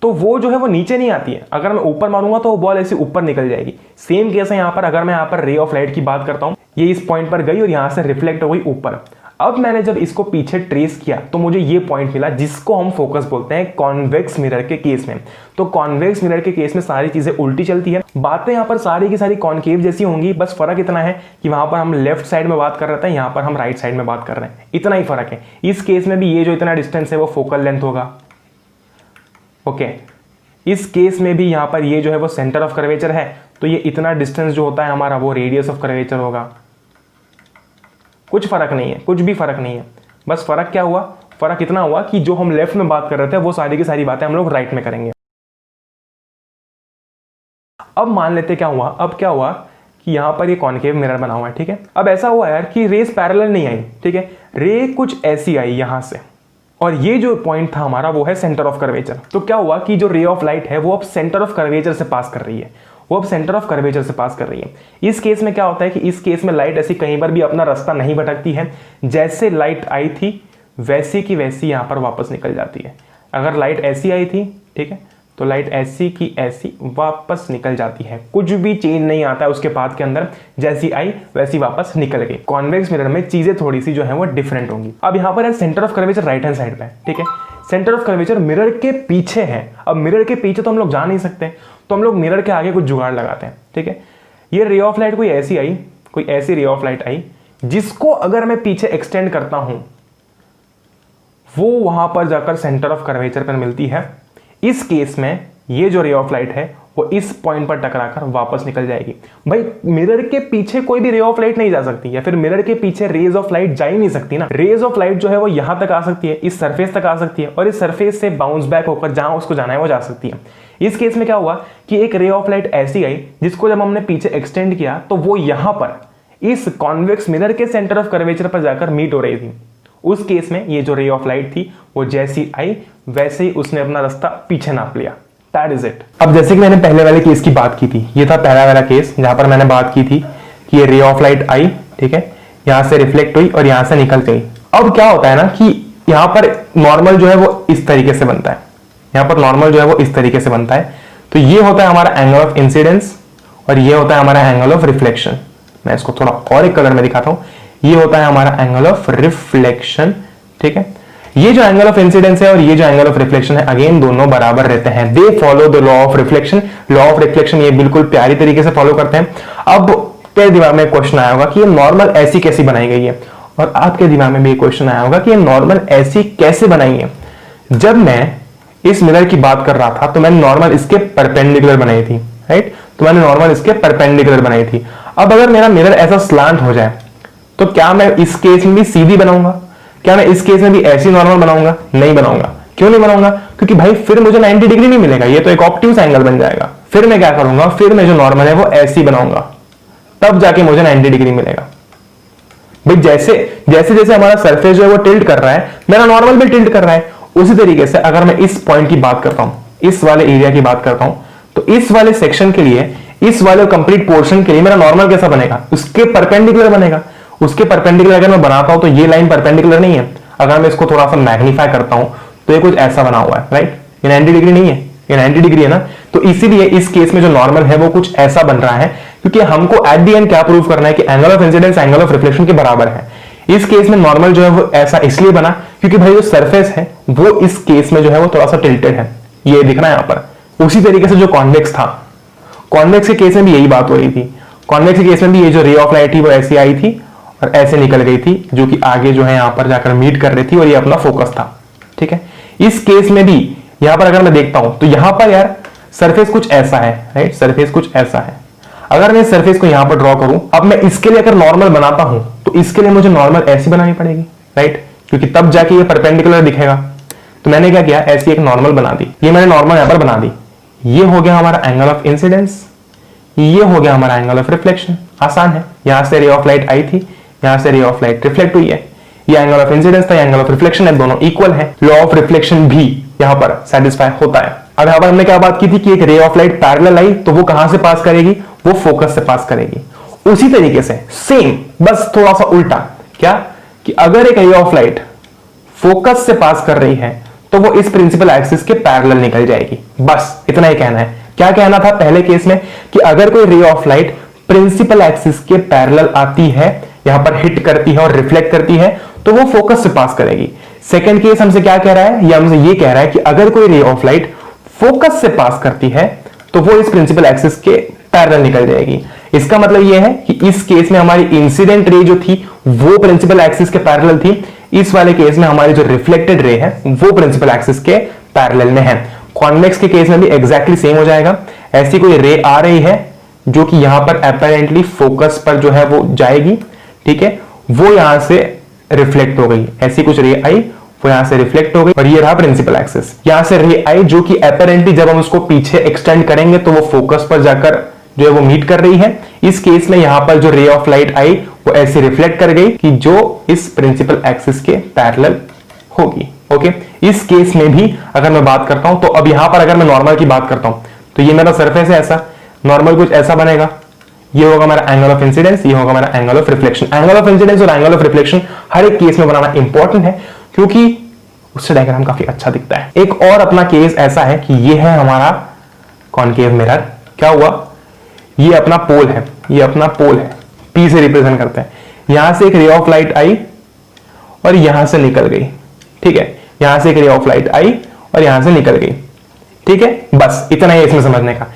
S1: तो वो जो है वो नीचे नहीं आती है, अगर मैं ऊपर मारूंगा तो वो बॉल ऐसे ऊपर निकल जाएगी। सेम केस है यहां पर। अगर मैं यहां पर रे ऑफ लाइट की बात करता हूं, ये इस पॉइंट पर गई और यहां से रिफ्लेक्ट हो गई ऊपर। अब मैंने जब इसको पीछे ट्रेस किया तो मुझे ये पॉइंट मिला जिसको हम फोकस बोलते हैं कॉन्वेक्स मिरर के केस में। तो कॉन्वेक्स मिरर के केस में सारी चीजें उल्टी चलती है, बातें यहां पर सारी की सारी कॉन्केव जैसी होंगी। बस फर्क इतना है कि वहां पर हम लेफ्ट साइड में बात कर रहे थे, यहां पर हम राइट साइड में बात कर रहे हैं, इतना ही फर्क है। इस केस में भी ये जो इतना डिस्टेंस है वो फोकल लेंथ होगा। ओके, इस केस में भी यहां पर ये जो है वो सेंटर ऑफ कर्वेचर है, तो ये इतना डिस्टेंस जो होता है हमारा वो रेडियस ऑफ कर्वेचर होगा। कुछ फर्क नहीं है, कुछ भी फर्क नहीं है। बस फर्क क्या हुआ? फर्क इतना हुआ कि जो हम लेफ्ट में बात कर रहे थे वो सारी की सारी बातें हम लोग राइट में करेंगे। अब मान लेते क्या हुआ, अब क्या हुआ कि यहां पर ये कॉन्केव मिरर बना हुआ है, ठीक है। अब ऐसा हुआ यार कि रेस पैरेलल नहीं आई, ठीक है, रे कुछ ऐसी आई यहां से, और ये जो पॉइंट था हमारा वो है सेंटर ऑफ कर्वेचर। तो क्या हुआ कि जो रे ऑफ लाइट है वो अब सेंटर ऑफ कर्वेचर से पास कर रही है, वो अब सेंटर ऑफ कर्वेचर से पास कर रही है। इस केस में क्या होता है कि इस केस में लाइट ऐसी कहीं पर भी अपना रास्ता नहीं भटकती है, जैसे लाइट आई थी वैसी की वैसी यहां पर वापस निकल जाती है। अगर लाइट ऐसी आई थी, ठीक है, तो लाइट ऐसी की ऐसी वापस निकल जाती है, कुछ भी चेंज नहीं आता है उसके पाथ के अंदर, जैसी आई वैसी वापस निकल गई। कॉन्वेक्स मिरर में चीजें थोड़ी सी जो है वो डिफरेंट होंगी। अब यहां पर है centre of curvature right hand side पे, ठीक है। सेंटर ऑफ कर्वेचर मिरर के पीछे है। अब मिरर के पीछे तो हम लोग जा नहीं सकते, तो हम लोग मिरर के आगे कुछ जुगाड़ लगाते हैं, ठीक है। ये रे ऑफ लाइट कोई ऐसी रे ऑफ लाइट आई जिसको अगर मैं पीछे एक्सटेंड करता हूं, वो वहां पर जाकर सेंटर ऑफ कर्वेचर पर मिलती है। इस केस में ये जो रे ऑफ लाइट है वो इस पॉइंट पर टकराकर वापस निकल जाएगी। भाई मिरर के पीछे कोई भी रे ऑफ लाइट नहीं जा सकती, या फिर मिरर के पीछे रेज ऑफ लाइट जा ही नहीं सकती ना। रेज ऑफ लाइट जो है वो यहां तक आ सकती है, इस सरफेस तक आ सकती है, और इस सरफेस से बाउंस बैक होकर जहां उसको जाना है वो जा सकती है। इस केस में क्या हुआ कि एक रे ऑफ लाइट ऐसी आई जिसको जब हमने पीछे एक्सटेंड किया तो वो यहां पर इस कॉन्वेक्स मिरर के सेंटर ऑफ कर्वेचर पर जाकर मीट हो रही थी। उस केस में ये जो रे ऑफ लाइट थी वो जैसी आई वैसे ही उसने अपना रास्ता पीछे नाप लिया। That is it। अब जैसे कि मैंने पहले वाले केस की बात की थी, ये था पहला वाला केस जहां पर मैंने बात की थी कि ये रे ऑफ लाइट आई, ठीक है, यहां से रिफ्लेक्ट हुई और यहां से निकल गई। अब क्या होता है ना कि यहां पर नॉर्मल जो है वो इस तरीके से बनता है, यहां पर नॉर्मल जो है वो इस तरीके से बनता है। तो ये होता है हमारा एंगल ऑफ इंसिडेंस और ये होता है हमारा एंगल ऑफ रिफ्लेक्शन। मैं इसको थोड़ा और एक कलर में दिखाता हूं। ये होता है हमारा एंगल ऑफ रिफ्लेक्शन, ठीक है। ये जो एंगल ऑफ इंसिडेंस है और ये जो एंगल ऑफ रिफ्लेक्शन है, अगेन दोनों बराबर रहते हैं। They follow the law of reflection. Law of reflection ये बिल्कुल प्यारी तरीके से फॉलो करते हैं। अब तेरे दिमाग में क्वेश्चन आया होगा कि ये नॉर्मल ऐसी कैसी बनाई गई है, और आपके दिमाग में भी क्वेश्चन आया होगा कि ये नॉर्मल ऐसी कैसे बनाई है। जब मैं इस मिरर की बात कर रहा था तो मैंने नॉर्मल इसके परपेंडिकुलर बनाई थी, राइट। तो मैंने नॉर्मल इसके परपेंडिकुलर बनाई थी। अब अगर मेरा मिरर ऐसा स्लांट हो जाए तो क्या मैं इस केस में भी सीधी बनाऊंगा? क्या मैं इस केस में भी ऐसी नॉर्मल बनाऊंगा? नहीं बनाऊंगा। क्यों नहीं बनाऊंगा? क्योंकि भाई फिर मुझे 90 डिग्री नहीं मिलेगा, ये तो एक ऑब्ट्यूज एंगल बन जाएगा। फिर मैं क्या करूंगा, फिर मैं जो नॉर्मल है वो ऐसी बनाऊंगा, तब जाके मुझे 90 डिग्री मिलेगा। भाई जैसे जैसे हमारा सरफेस जो है वो टिल्ट कर रहा है, मेरा नॉर्मल भी टिल्ट कर रहा है। उसी तरीके से अगर मैं इस पॉइंट की बात करता हूं, इस वाले एरिया की बात करता हूं, तो इस वाले सेक्शन के लिए, इस वाले कंप्लीट पोर्शन के लिए मेरा नॉर्मल कैसा बनेगा? उसके परपेंडिकुलर बनेगा। उसके परपेंडिकुलर अगर मैं बनाता हूं तो ये लाइन परपेंडिकुलर नहीं है। अगर मैं इसको थोड़ा सा मैग्नीफाई करता हूं तो ये कुछ ऐसा बना हुआ है, राइट। ये 90 डिग्री नहीं है, ये 90 डिग्री है ना। तो इसीलिए इस केस में जो नॉर्मल है वो कुछ ऐसा बन रहा है, क्योंकि हमको एट द एंड क्या प्रूव करना है कि angle of incidence angle of reflection के बराबर है। इस केस में नॉर्मल जो है वो ऐसा इसलिए बना क्योंकि भाई जो सरफेस है वो इस केस में जो है वो थोड़ा सा टिल्टेड है, ये दिख रहा है यहां पर। उसी तरीके से जो कॉन्वेक्स था, कॉन्वेक्स के केस में भी यही बात हो रही थी। कॉन्वेक्स के केस में भी ये जो रे ऑफ लाइट थी वो ऐसी आई थी और ऐसे निकल गई थी, जो कि आगे जो है यहां पर जाकर मीट कर रही थी, और ये अपना फोकस था, ठीक है। इस केस में भी यहां पर अगर मैं देखता हूं तो यहां पर यार सरफेस कुछ ऐसा है, राइट। सरफेस कुछ ऐसा है। अगर मैं सरफेस को यहां पर ड्रॉ करूं, अब मैं इसके लिए अगर नॉर्मल बनाता हूं तो इसके लिए मुझे नॉर्मल ऐसी बनानी पड़ेगी, राइट, क्योंकि तब जाके ये परपेंडिकुलर दिखेगा। तो मैंने क्या किया, ऐसी एक नॉर्मल बना दी। ये मैंने नॉर्मल यहां पर बना दी। ये हो गया हमारा एंगल ऑफ इंसिडेंस, ये हो गया हमारा एंगल ऑफ रिफ्लेक्शन। आसान है। यहां से रे ऑफ लाइट आई थी, यहां से रे ऑफ लाइट रिफ्लेक्ट हुई है। ये एंगल ऑफ इंसिडेंस था, एंगल ऑफ रिफ्लेक्शन है, दोनों इक्वल है। लॉ ऑफ रिफ्लेक्शन भी यहां पर सेटिस्फाई होता है। अब यहां पर हमने क्या बात की थी कि एक रे ऑफ लाइट पैरेलल आई तो वो कहां से पास करेगी? वो फोकस से पास करेगी। उसी तरीके से सेम, बस थोड़ा सा उल्टा। क्या कि अगर एक रे ऑफ लाइट फोकस से पास कर रही है तो वो इस प्रिंसिपल एक्सिस के पैरेलल निकल जाएगी। बस इतना ही कहना है। क्या कहना था पहले केस में कि अगर कोई ray of light principal axis के पैरेलल आती है, यहां पर हिट करती है और रिफ्लेक्ट करती है, तो वो फोकस से पास करेगी। सेकंड केस हमसे क्या कह रहा है? ये हमसे ये कह रहा है कि अगर कोई रे ऑफ लाइट फोकस से पास करती है तो वो इस प्रिंसिपल एक्सिस के पैरेलल निकल जाएगी। इसका मतलब ये है कि इस केस में हमारी इंसिडेंट रे जो थी वो प्रिंसिपल एक्सिस के पैरेलल थी। इस वाले केस में हमारी जो रिफ्लेक्टेड रे है वो प्रिंसिपल एक्सिस के पैरेलल में है। कॉन्वेक्स के केस में भी एग्जैक्टली सेम हो जाएगा। ऐसी कोई रे आ रही है जो कि यहां पर अपेरेंटली फोकस पर जो है वो जाएगी, ठीक है, वो यहां से रिफ्लेक्ट हो गई। ऐसी कुछ रे आई, वो यहां से रिफ्लेक्ट हो गई, और ये रहा प्रिंसिपल एक्सिस। यहां से रे आई जो कि अपेरेंटली जब हम उसको पीछे एक्सटेंड करेंगे तो वो फोकस पर जाकर जो है वो मीट कर रही है। इस केस में यहां पर जो रे ऑफ लाइट आई वो ऐसे रिफ्लेक्ट कर गई कि जो इस प्रिंसिपल एक्सिस के पैरेलल होगी। ओके, इस केस में भी अगर मैं बात करता हूं तो अब यहां पर अगर मैं नॉर्मल की बात करता हूं तो ये मेरा सरफेस है, ऐसा नॉर्मल कुछ ऐसा बनेगा। ये होगा मेरा एंगल ऑफ इंसिडेंस, ये होगा मेरा angle of reflection. Angle of incidence और एंगल ऑफ रिफ्लेक्शन हर एक केस में बनाना इंपॉर्टेंट है क्योंकि उससे डायग्राम काफी अच्छा दिखता है। एक और अपना केस ऐसा है कि ये है हमारा कॉनकेव मिरर। क्या हुआ, ये अपना पोल है, ये अपना पोल है, P से रिप्रेजेंट करते हैं। यहां से एक रे ऑफ लाइट आई और यहां से निकल गई, ठीक है। यहां से एक रे ऑफ लाइट आई और यहां से निकल गई, ठीक है, बस इतना ही इसमें समझने का।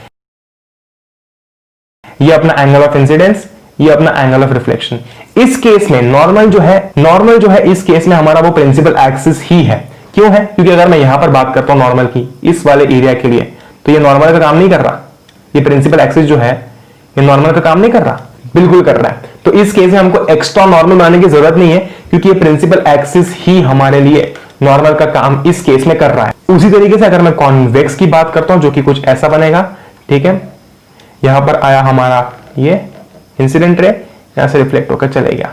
S1: ये अपना एंगल ऑफ इंसिडेंस, ये अपना एंगल ऑफ रिफ्लेक्शन। इस केस में नॉर्मल जो है इस केस में हमारा वो प्रिंसिपल एक्सिस ही है। क्यों है? क्योंकि अगर मैं यहां पर बात करता हूं नॉर्मल की इस वाले एरिया के लिए, तो ये नॉर्मल का काम नहीं कर रहा। ये प्रिंसिपल एक्सिस जो है ये नॉर्मल का काम नहीं कर रहा, बिल्कुल कर रहा है। तो इस केस में हमको एक्स्ट्रा नॉर्मल बनाने की जरूरत नहीं है, क्योंकि ये प्रिंसिपल एक्सिस ही हमारे लिए नॉर्मल का काम इस केस में कर रहा है। उसी तरीके से अगर मैं कॉन्वेक्स की बात करता हूं, जो कि कुछ ऐसा बनेगा, ठीक है, यहां पर आया हमारा ये इंसिडेंट रे, यहां से रिफ्लेक्ट होकर चले गया,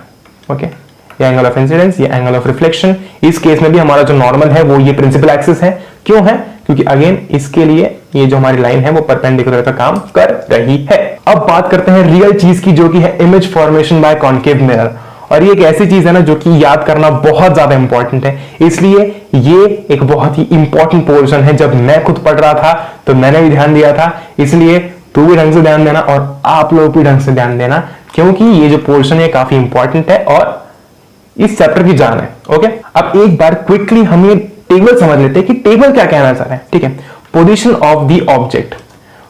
S1: ओके, ये एंगल ऑफ इंसिडेंस, ये एंगल ऑफ रिफ्लेक्शन। इस केस में भी हमारा जो नॉर्मल है वो ये प्रिंसिपल एक्सिस है। क्यों है? क्योंकि अगेन इसके लिए ये जो हमारी लाइन है वो परपेंडिकुलर का काम कर रही है। अब बात करते हैं रियल चीज की, जो कि है image formation by concave mirror. और ये एक ऐसी चीज है ना जो कि याद करना बहुत ज्यादा इंपॉर्टेंट है, इसलिए ये एक बहुत ही इंपॉर्टेंट पोर्शन है। जब मैं खुद पढ़ रहा था तो मैंने भी ध्यान दिया था, इसलिए तू भी ढंग से ध्यान देना और आप लोग भी ढंग से ध्यान देना, क्योंकि ये जो पोर्शन है काफी इंपॉर्टेंट है और इस चैप्टर की जान है। ओके, अब एक बार क्विकली हम ये टेबल समझ लेते हैं कि टेबल क्या कहना चाह रहा है। ठीक है, position of the object,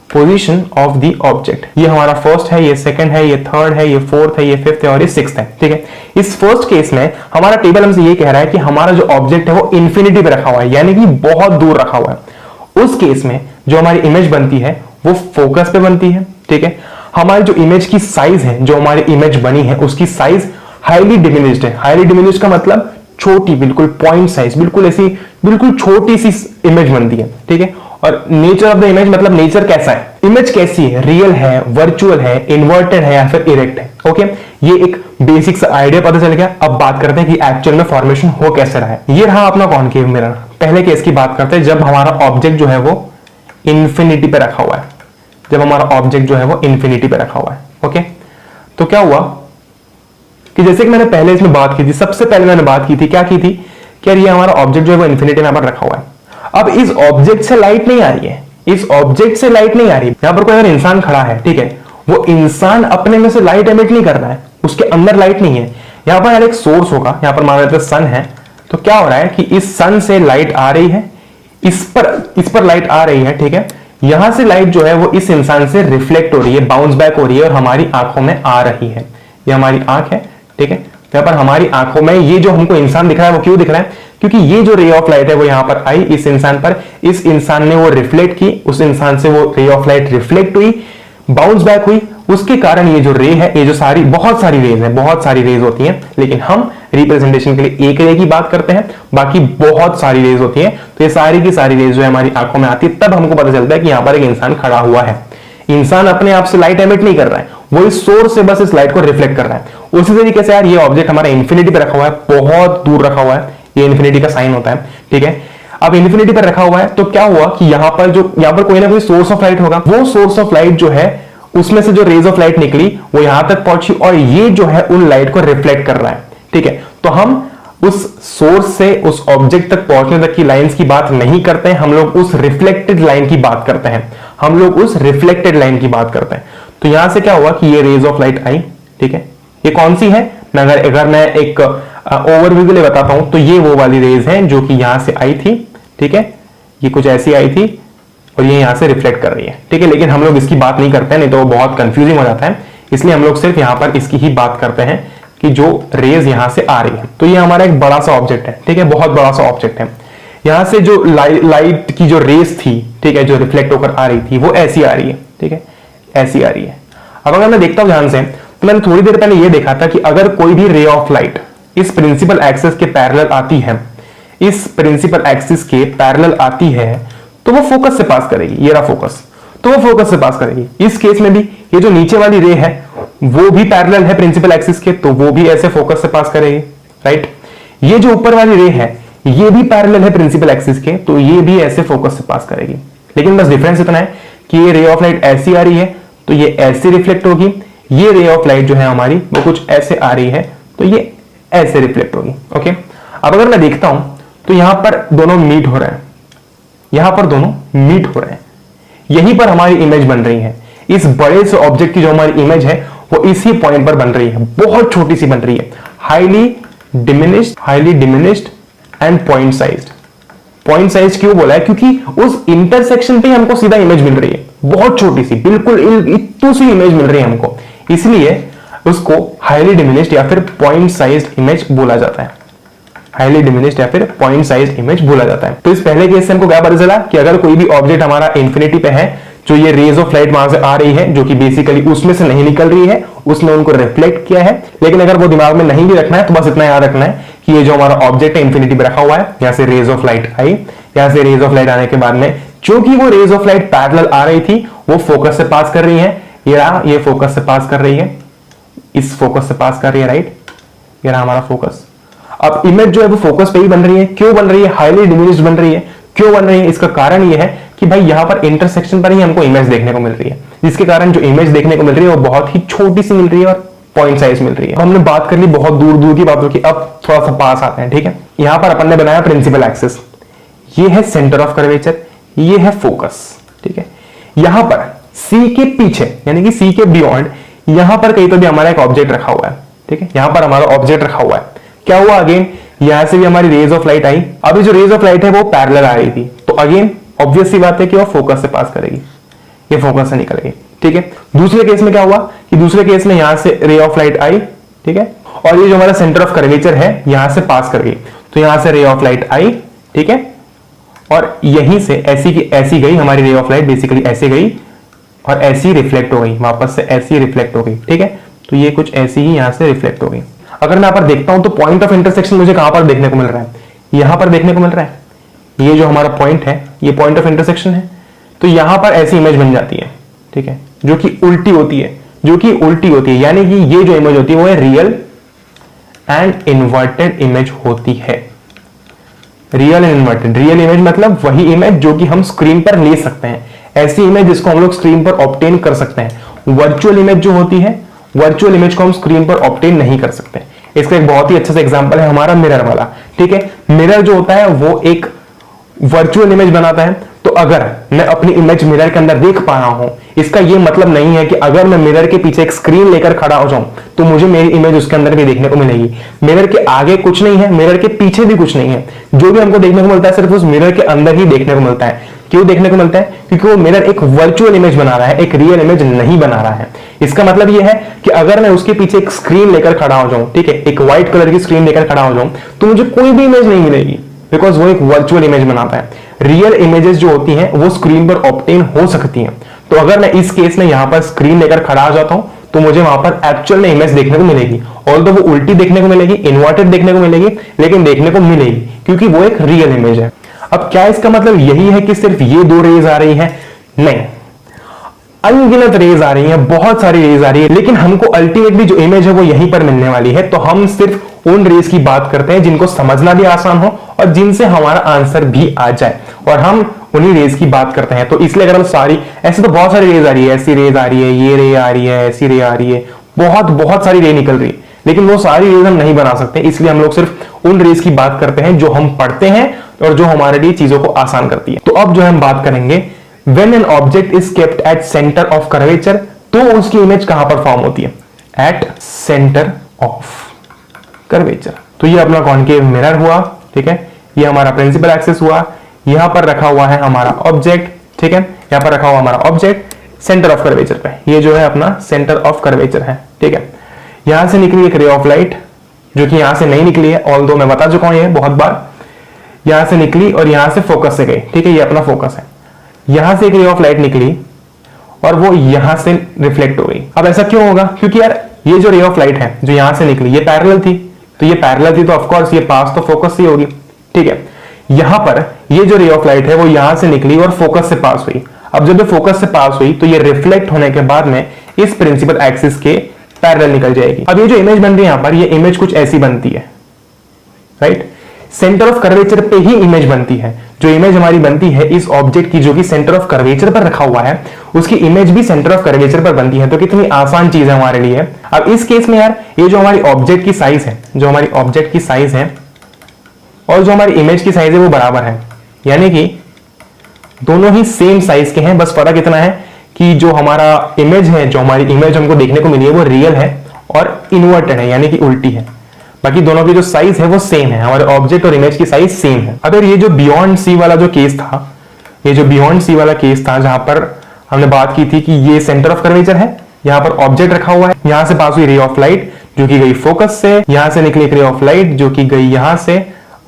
S1: position of the object, ये हमारा फर्स्ट है, ये सेकंड है, ये थर्ड है, ये फोर्थ है, ये फिफ्थ है और ये सिक्स्थ है। ठीक है, इस फर्स्ट केस में हमारा टेबल हमसे ये कह रहा है कि हमारा जो ऑब्जेक्ट है वो इंफिनिटी पे रखा हुआ है, यानी कि बहुत दूर रखा हुआ है। उस केस में जो हमारी इमेज बनती है वो फोकस पे बनती है। ठीक है, हमारी जो इमेज की साइज है, जो हमारी इमेज बनी है उसकी साइज हाईली डिमिनिश्ड है। हाईली डिमिनिश्ड का मतलब छोटी, बिल्कुल पॉइंट साइज, बिल्कुल ऐसी बिल्कुल छोटी सी इमेज बनती है। ठीक है, और नेचर ऑफ द इमेज मतलब नेचर कैसा है, इमेज कैसी है, रियल है, वर्चुअल है, इन्वर्टेड है या फिर इरेक्ट है। ओके, ये एक बेसिक सा आइडिया पता चल गया। अब बात करते हैं कि एक्चुअल में फॉर्मेशन हो कैसे रहा है। ये रहा अपना कॉन्केव मिरर। पहले केस की बात करते हैं जब हमारा ऑब्जेक्ट जो है वो इंफिनिटी पे रखा हुआ है, जब हमारा ऑब्जेक्ट जो है वो इंफिनिटी पे रखा हुआ है। ओके, तो क्या हुआ कि जैसे कि मैंने पहले इसमें बात की थी, सबसे पहले मैंने बात की थी, क्या की थी कि ये हमारा ऑब्जेक्ट जो है वो इंफिनिटी में रखा हुआ है। अब इस ऑब्जेक्ट से लाइट नहीं आ रही है, इस ऑब्जेक्ट से लाइट नहीं आ रही। यहां पर कोई अगर इंसान खड़ा है, ठीक है, वो इंसान अपने में से लाइट एमिट नहीं कर रहा है, उसके अंदर लाइट नहीं है। यहां पर एक सोर्स होगा, यहां पर मान लेते हैं सन है, तो क्या हो रहा है कि इस सन से लाइट आ रही है, इस पर लाइट आ रही है। ठीक है, यहां से लाइट जो है वो इस इंसान से रिफ्लेक्ट हो रही है, बाउंस बैक हो रही है और हमारी आंखों में आ रही है। ये हमारी आंख है, ठीक है, यहां पर हमारी आंखों में ये जो हमको इंसान दिख रहा है वो क्यों दिख रहा है, क्योंकि ये जो रे ऑफ लाइट है वो यहां पर आई इस इंसान पर, इस इंसान ने वो रिफ्लेक्ट की, उस इंसान से वो रे ऑफ लाइट रिफ्लेक्ट हुई, बाउंस बैक हुई, उसके कारण ये जो रे है, ये जो सारी बहुत सारी रेज है, बहुत सारी रेज होती हैं, लेकिन हम रिप्रेजेंटेशन के लिए एक रे की बात करते हैं, बाकी बहुत सारी रेज होती हैं। तो ये सारी की सारी रेज जो है हमारी आंखों में आती है, तब हमको पता चलता है कि यहां पर एक इंसान खड़ा हुआ है। इंसान अपने आप से लाइट एमिट नहीं कर रहा है, वो इस सोर्स से बस इस लाइट को रिफ्लेक्ट कर रहा है। उसी तरीके से यार ये ऑब्जेक्ट हमारा इंफिनिटी पे रखा हुआ है, बहुत दूर रखा हुआ है, ये इंफिनिटी का साइन होता है। ठीक है, अब इंफिनिटी पर रखा हुआ है तो क्या हुआ कि यहां पर कोई ना कोई सोर्स ऑफ लाइट होगा, वो सोर्स ऑफ लाइट जो है उसमें से जो रेज ऑफ लाइट निकली वो यहां तक पहुंची और ये जो है उन लाइट को रिफ्लेक्ट कर रहा है। ठीक है, तो हम उस सोर्स से उस ऑब्जेक्ट तक पहुंचने तक की लाइंस की बात नहीं करते हैं, हम लोग उस रिफ्लेक्टेड लाइन की बात करते हैं, हम लोग उस रिफ्लेक्टेड लाइन की बात करते हैं। तो यहां से क्या हुआ कि ये रेज ऑफ लाइट आई। ठीक है, ये कौन सी है, अगर मैं एक ओवरव्यू के लिए बताता हूं तो ये वो वाली रेज है जो कि यहां से आई थी। ठीक है, ये कुछ ऐसी आई थी और ये यहां से रिफ्लेक्ट कर रही है। ठीक है, लेकिन हम लोग इसकी बात नहीं करते हैं, नहीं तो वो बहुत कंफ्यूजिंग हो जाता है, इसलिए हम लोग सिर्फ यहां पर इसकी ही बात करते हैं कि जो रेज यहां से आ रही है। तो ये हमारा एक बड़ा सा ऑब्जेक्ट है, ठीक है, बहुत बड़ा सा ऑब्जेक्ट है। यहां से जो लाइट की जो रेज थी, ठीक है, जो रिफ्लेक्ट होकर आ रही थी वो ऐसी आ रही है। ठीक है, ऐसी आ रही है। अब अगर मैं देखता हूं ध्यान से, तो मैंने थोड़ी देर पहले ये देखा था कि अगर कोई भी रे ऑफ लाइट इस प्रिंसिपल एक्सिस के पैरेलल आती है, इस प्रिंसिपल एक्सिस के पैरेलल आती है तो वो फोकस से पास करेगी। ये रहा फोकस, तो वो फोकस से पास करेगी। इस केस में भी ये जो नीचे वाली रे है वो भी पैरेलल है प्रिंसिपल एक्सिस के, तो वो भी ऐसे फोकस से पास करेगी। राइट, ये जो ऊपर वाली रे है ये भी पैरेलल है प्रिंसिपल एक्सिस के, तो ये भी ऐसे फोकस से पास करेगी। लेकिन बस डिफरेंस इतना है कि ये रे ऑफ लाइट ऐसी आ रही है तो ये ऐसे रिफ्लेक्ट होगी, ये रे ऑफ लाइट जो है हमारी वो कुछ ऐसे आ रही है तो ये ऐसे रिफ्लेक्ट होगी। ओके, अब अगर मैं देखता हूं तो यहां पर दोनों मीट हो रहे हैं, यहां पर दोनों मीट हो रहे हैं, यहीं पर हमारी इमेज बन रही है। इस बड़े से ऑब्जेक्ट की जो हमारी इमेज है वो इसी पॉइंट पर बन रही है, बहुत छोटी सी बन रही है, highly diminished and point sized. Point size क्यों बोला है? क्योंकि उस इंटरसेक्शन पे हमको सीधा इमेज मिल रही है, बहुत छोटी सी, बिल्कुल इतनी सी इमेज मिल रही है हमको, इसलिए उसको हाईली डिमिनिश्ड या फिर पॉइंट साइज इमेज बोला जाता है। हाईली डिमिनिश्ड या फिर पॉइंट साइज इमेज बोला जाता है। तो इस पहले केस से हमको क्या पता चला कि अगर कोई भी ऑब्जेक्ट हमारा इंफिनिटी पे है, जो ये रेज ऑफ लाइट वहां से आ रही है, जो कि बेसिकली उसमें से नहीं निकल रही है, उसने उनको रिफ्लेक्ट किया है। लेकिन अगर वो दिमाग में नहीं भी रखना है तो बस इतना याद रखना है कि ये जो हमारा ऑब्जेक्ट है इंफिनिटी पे रखा हुआ है, यहां से रेज ऑफ लाइट आई, यहां से रेज ऑफ लाइट आने के बाद में क्योंकि वो रेज ऑफ लाइट पैरेलल आ रही थी, वो फोकस से पास कर रही है, ये फोकस से पास कर रही है, इस फोकस से पास कर रही है, राइट, ये रहा हमारा फोकस। अब इमेज जो है वो फोकस पे ही बन रही है। क्यों बन रही है? हाईली डिमिनिश्ड बन रही है। क्यों बन रही है? इसका कारण ये है कि भाई यहां पर इंटरसेक्शन पर ही हमको इमेज देखने को मिल रही है, जिसके कारण जो इमेज देखने को मिल रही है वो बहुत ही छोटी सी मिल रही है और पॉइंट साइज मिल रही है। हमने बात कर ली बहुत दूर दूर की बातों की, अब थोड़ा सा पास आते हैं, ठीक है। यहां पर अपन ने बनाया प्रिंसिपल एक्सिस, ये है सेंटर ऑफ कर्वेचर, ये है फोकस, ठीक है। यहां पर सी के पीछे यानी कि सी के बियॉन्ड यहां पर कहीं तो भी हमारा एक ऑब्जेक्ट रखा हुआ है, ठीक है। यहां पर हमारा ऑब्जेक्ट रखा हुआ है। क्या हुआ? अगेन यहां से भी हमारी रेज ऑफ लाइट आई। अब ये जो रेज ऑफ लाइट है वो पैरेलल आ रही थी, तो अगेन ऑब्वियस सी बात है कि वो फोकस से पास करेगी, ये फोकस से निकलेगी, ठीक है। दूसरे केस में क्या हुआ कि दूसरे केस में यहां से रे ऑफ लाइट आई, ठीक है, और ये जो हमारा सेंटर ऑफ कर्वेचर है यहां से पास कर गई, तो यहां से रे ऑफ लाइट आई, ठीक है, और यहीं से ऐसी की ऐसी गई हमारी रे ऑफ लाइट, बेसिकली ऐसे गई और ऐसी रिफ्लेक्ट हो गई, वापस से ऐसी रिफ्लेक्ट हो गई, ठीक है। तो ये कुछ ऐसी ही यहां से रिफ्लेक्ट हो गई। अगर मैं यहां पर देखता हूं तो पॉइंट ऑफ इंटरसेक्शन मुझे कहां पर देखने को मिल रहा है? यहां पर देखने को मिल रहा है। ये जो हमारा पॉइंट है ये पॉइंट ऑफ इंटरसेक्शन है, तो यहां पर ऐसी इमेज बन जाती है, ठीक है, जो कि उल्टी होती है, जो कि उल्टी होती है, यानी कि ये जो इमेज होती है वो है रियल एंड इन्वर्टेड इमेज होती है। Real and inverted, real image मतलब वही इमेज जो कि हम स्क्रीन पर ले सकते हैं, ऐसी इमेज जिसको हम लोग स्क्रीन पर ऑब्टेन कर सकते हैं। वर्चुअल इमेज जो होती है, वर्चुअल इमेज को हम स्क्रीन पर ऑब्टेन नहीं कर सकते। इसका एक बहुत ही अच्छा सा एग्जांपल है हमारा मिरर वाला, ठीक है। मिरर जो होता है वो एक वर्चुअल इमेज बनाता है। तो अगर मैं अपनी इमेज मिरर के अंदर देख पा रहा हूं, इसका यह मतलब नहीं है कि अगर मैं मिरर के पीछे एक स्क्रीन लेकर खड़ा हो जाऊं तो मुझे मेरी इमेज उसके अंदर भी देखने को मिलेगी। मिरर के आगे कुछ नहीं है, मिरर के पीछे भी कुछ नहीं है, जो भी हमको देखने को मिलता है सिर्फ उस मिरर के अंदर ही देखने को मिलता है। क्यों देखने को मिलता है? क्योंकि वो मिरर एक वर्चुअल इमेज बना रहा है, एक रियल इमेज नहीं बना रहा है। इसका मतलब यह है कि अगर मैं उसके पीछे एक स्क्रीन लेकर खड़ा हो जाऊं, ठीक है, एक व्हाइट कलर की स्क्रीन लेकर खड़ा हो जाऊं, तो मुझे कोई भी इमेज नहीं मिलेगी, बिकॉज वो एक वर्चुअल इमेज बनाता है। रियल इमेजेस जो होती हैं वो स्क्रीन पर ऑब्टेन हो सकती हैं। तो अगर मैं इस केस में यहां पर स्क्रीन लेकर खड़ा हो जाता हूं तो मुझे वहां पर एक्चुअल में इमेज देखने को मिलेगी, ऑल्दो वो उल्टी देखने को मिलेगी, इन्वर्टेड देखने को मिलेगी, लेकिन देखने को मिलेगी क्योंकि वो एक रियल इमेज है। अब क्या इसका मतलब यही है कि सिर्फ ये दो रेज आ रही हैं? नहीं, अनगिनत रेज आ रही हैं, बहुत सारी रेज आ रही है, लेकिन हमको अल्टीमेटली जो इमेज है वो यहीं पर मिलने वाली है। तो हम सिर्फ उन रेज की बात करते हैं जिनको समझना भी आसान हो और जिनसे हमारा आंसर भी आ जाए, और हम उन्हीं रेज की बात करते हैं। तो इसलिए अगर हम सारी, ऐसे तो बहुत सारी रेज आ रही है, ऐसी रेज आ रही है, ये रे आ रही है, ऐसी रे आ रही है, बहुत बहुत सारी रे निकल रही है, लेकिन वो सारी रेज हम नहीं बना सकते। इसलिए हम लोग सिर्फ उन रेज की बात करते हैं जो हम पढ़ते हैं और जो हमारे लिए चीजों को आसान करती है। तो अब जो हम बात करेंगे, when an object is kept at center of curvature, तो उसकी इमेज कहां पर फॉर्म होती है? at center of curvature। तो ये अपना कॉन्केव मिरर हुआ, ठीक है, ये हमारा प्रिंसिपल एक्सिस हुआ, यहां पर रखा हुआ है हमारा ऑब्जेक्ट, ठीक है, यहां पर रखा हुआ हमारा ऑब्जेक्ट सेंटर ऑफ कर्वेचर पे, ये जो है अपना सेंटर ऑफ कर्वेचर है, ठीक है। यहां से निकली एक रे ऑफ लाइट जो कि यहां से नहीं निकली है, ऑल्दो मैं बता चुका हूं ये बहुत बार, यहां से निकली और यहां से फोकस से गई, ठीक है, ये अपना फोकस है। यहां से एक रे ऑफ लाइट निकली और वो यहां से रिफ्लेक्ट हो गई। अब ऐसा क्यों होगा? क्योंकि यार ये जो रे ऑफ लाइट है जो यहां से निकली ये पैरेलल थी, तो ये पैरेलल थी तो ऑफ कोर्स ये पास तो फोकस से होगी, ठीक है। यहां पर ये जो रे ऑफ लाइट है वो यहां से निकली और फोकस से पास हुई। अब जब ये फोकस से पास हुई तो ये रिफ्लेक्ट होने के बाद में इस प्रिंसिपल एक्सिस के पैरेलल निकल जाएगी। अब ये जो इमेज बन रही है यहां पर, ये इमेज कुछ ऐसी बनती है, राइट। सेंटर ऑफ कर्वेचर पे ही इमेज बनती है। जो इमेज हमारी बनती है इस ऑब्जेक्ट की जो कि सेंटर ऑफ कर्वेचर पर रखा हुआ है, उसकी इमेज भी सेंटर ऑफ कर्वेचर पर बनती है। तो कितनी आसान चीज है हमारे लिए। अब इस केस में यार ये जो हमारी ऑब्जेक्ट की साइज है, जो हमारी ऑब्जेक्ट की साइज है और जो हमारी इमेज की साइज है वो बराबर है, यानी कि दोनों ही सेम साइज के हैं। बस फर्क इतना है कि जो हमारा इमेज है, जो हमारी इमेज हमको देखने को मिली है वो रियल है और इन्वर्टेड है, यानी कि उल्टी है। बाकी दोनों की जो साइज है वो सेम है, हमारे ऑब्जेक्ट और इमेज की साइज सेम है। अगर ये जो बियॉन्ड सी वाला जो केस था, ये जो बियॉन्ड सी वाला केस था जहां पर हमने बात की थी कि ये सेंटर ऑफ कर्वेचर है, यहां पर ऑब्जेक्ट रखा हुआ है, यहां से पास हुई रे ऑफ लाइट जो कि गई फोकस से, यहां से निकली एक रे ऑफ लाइट जो कि गई यहां से,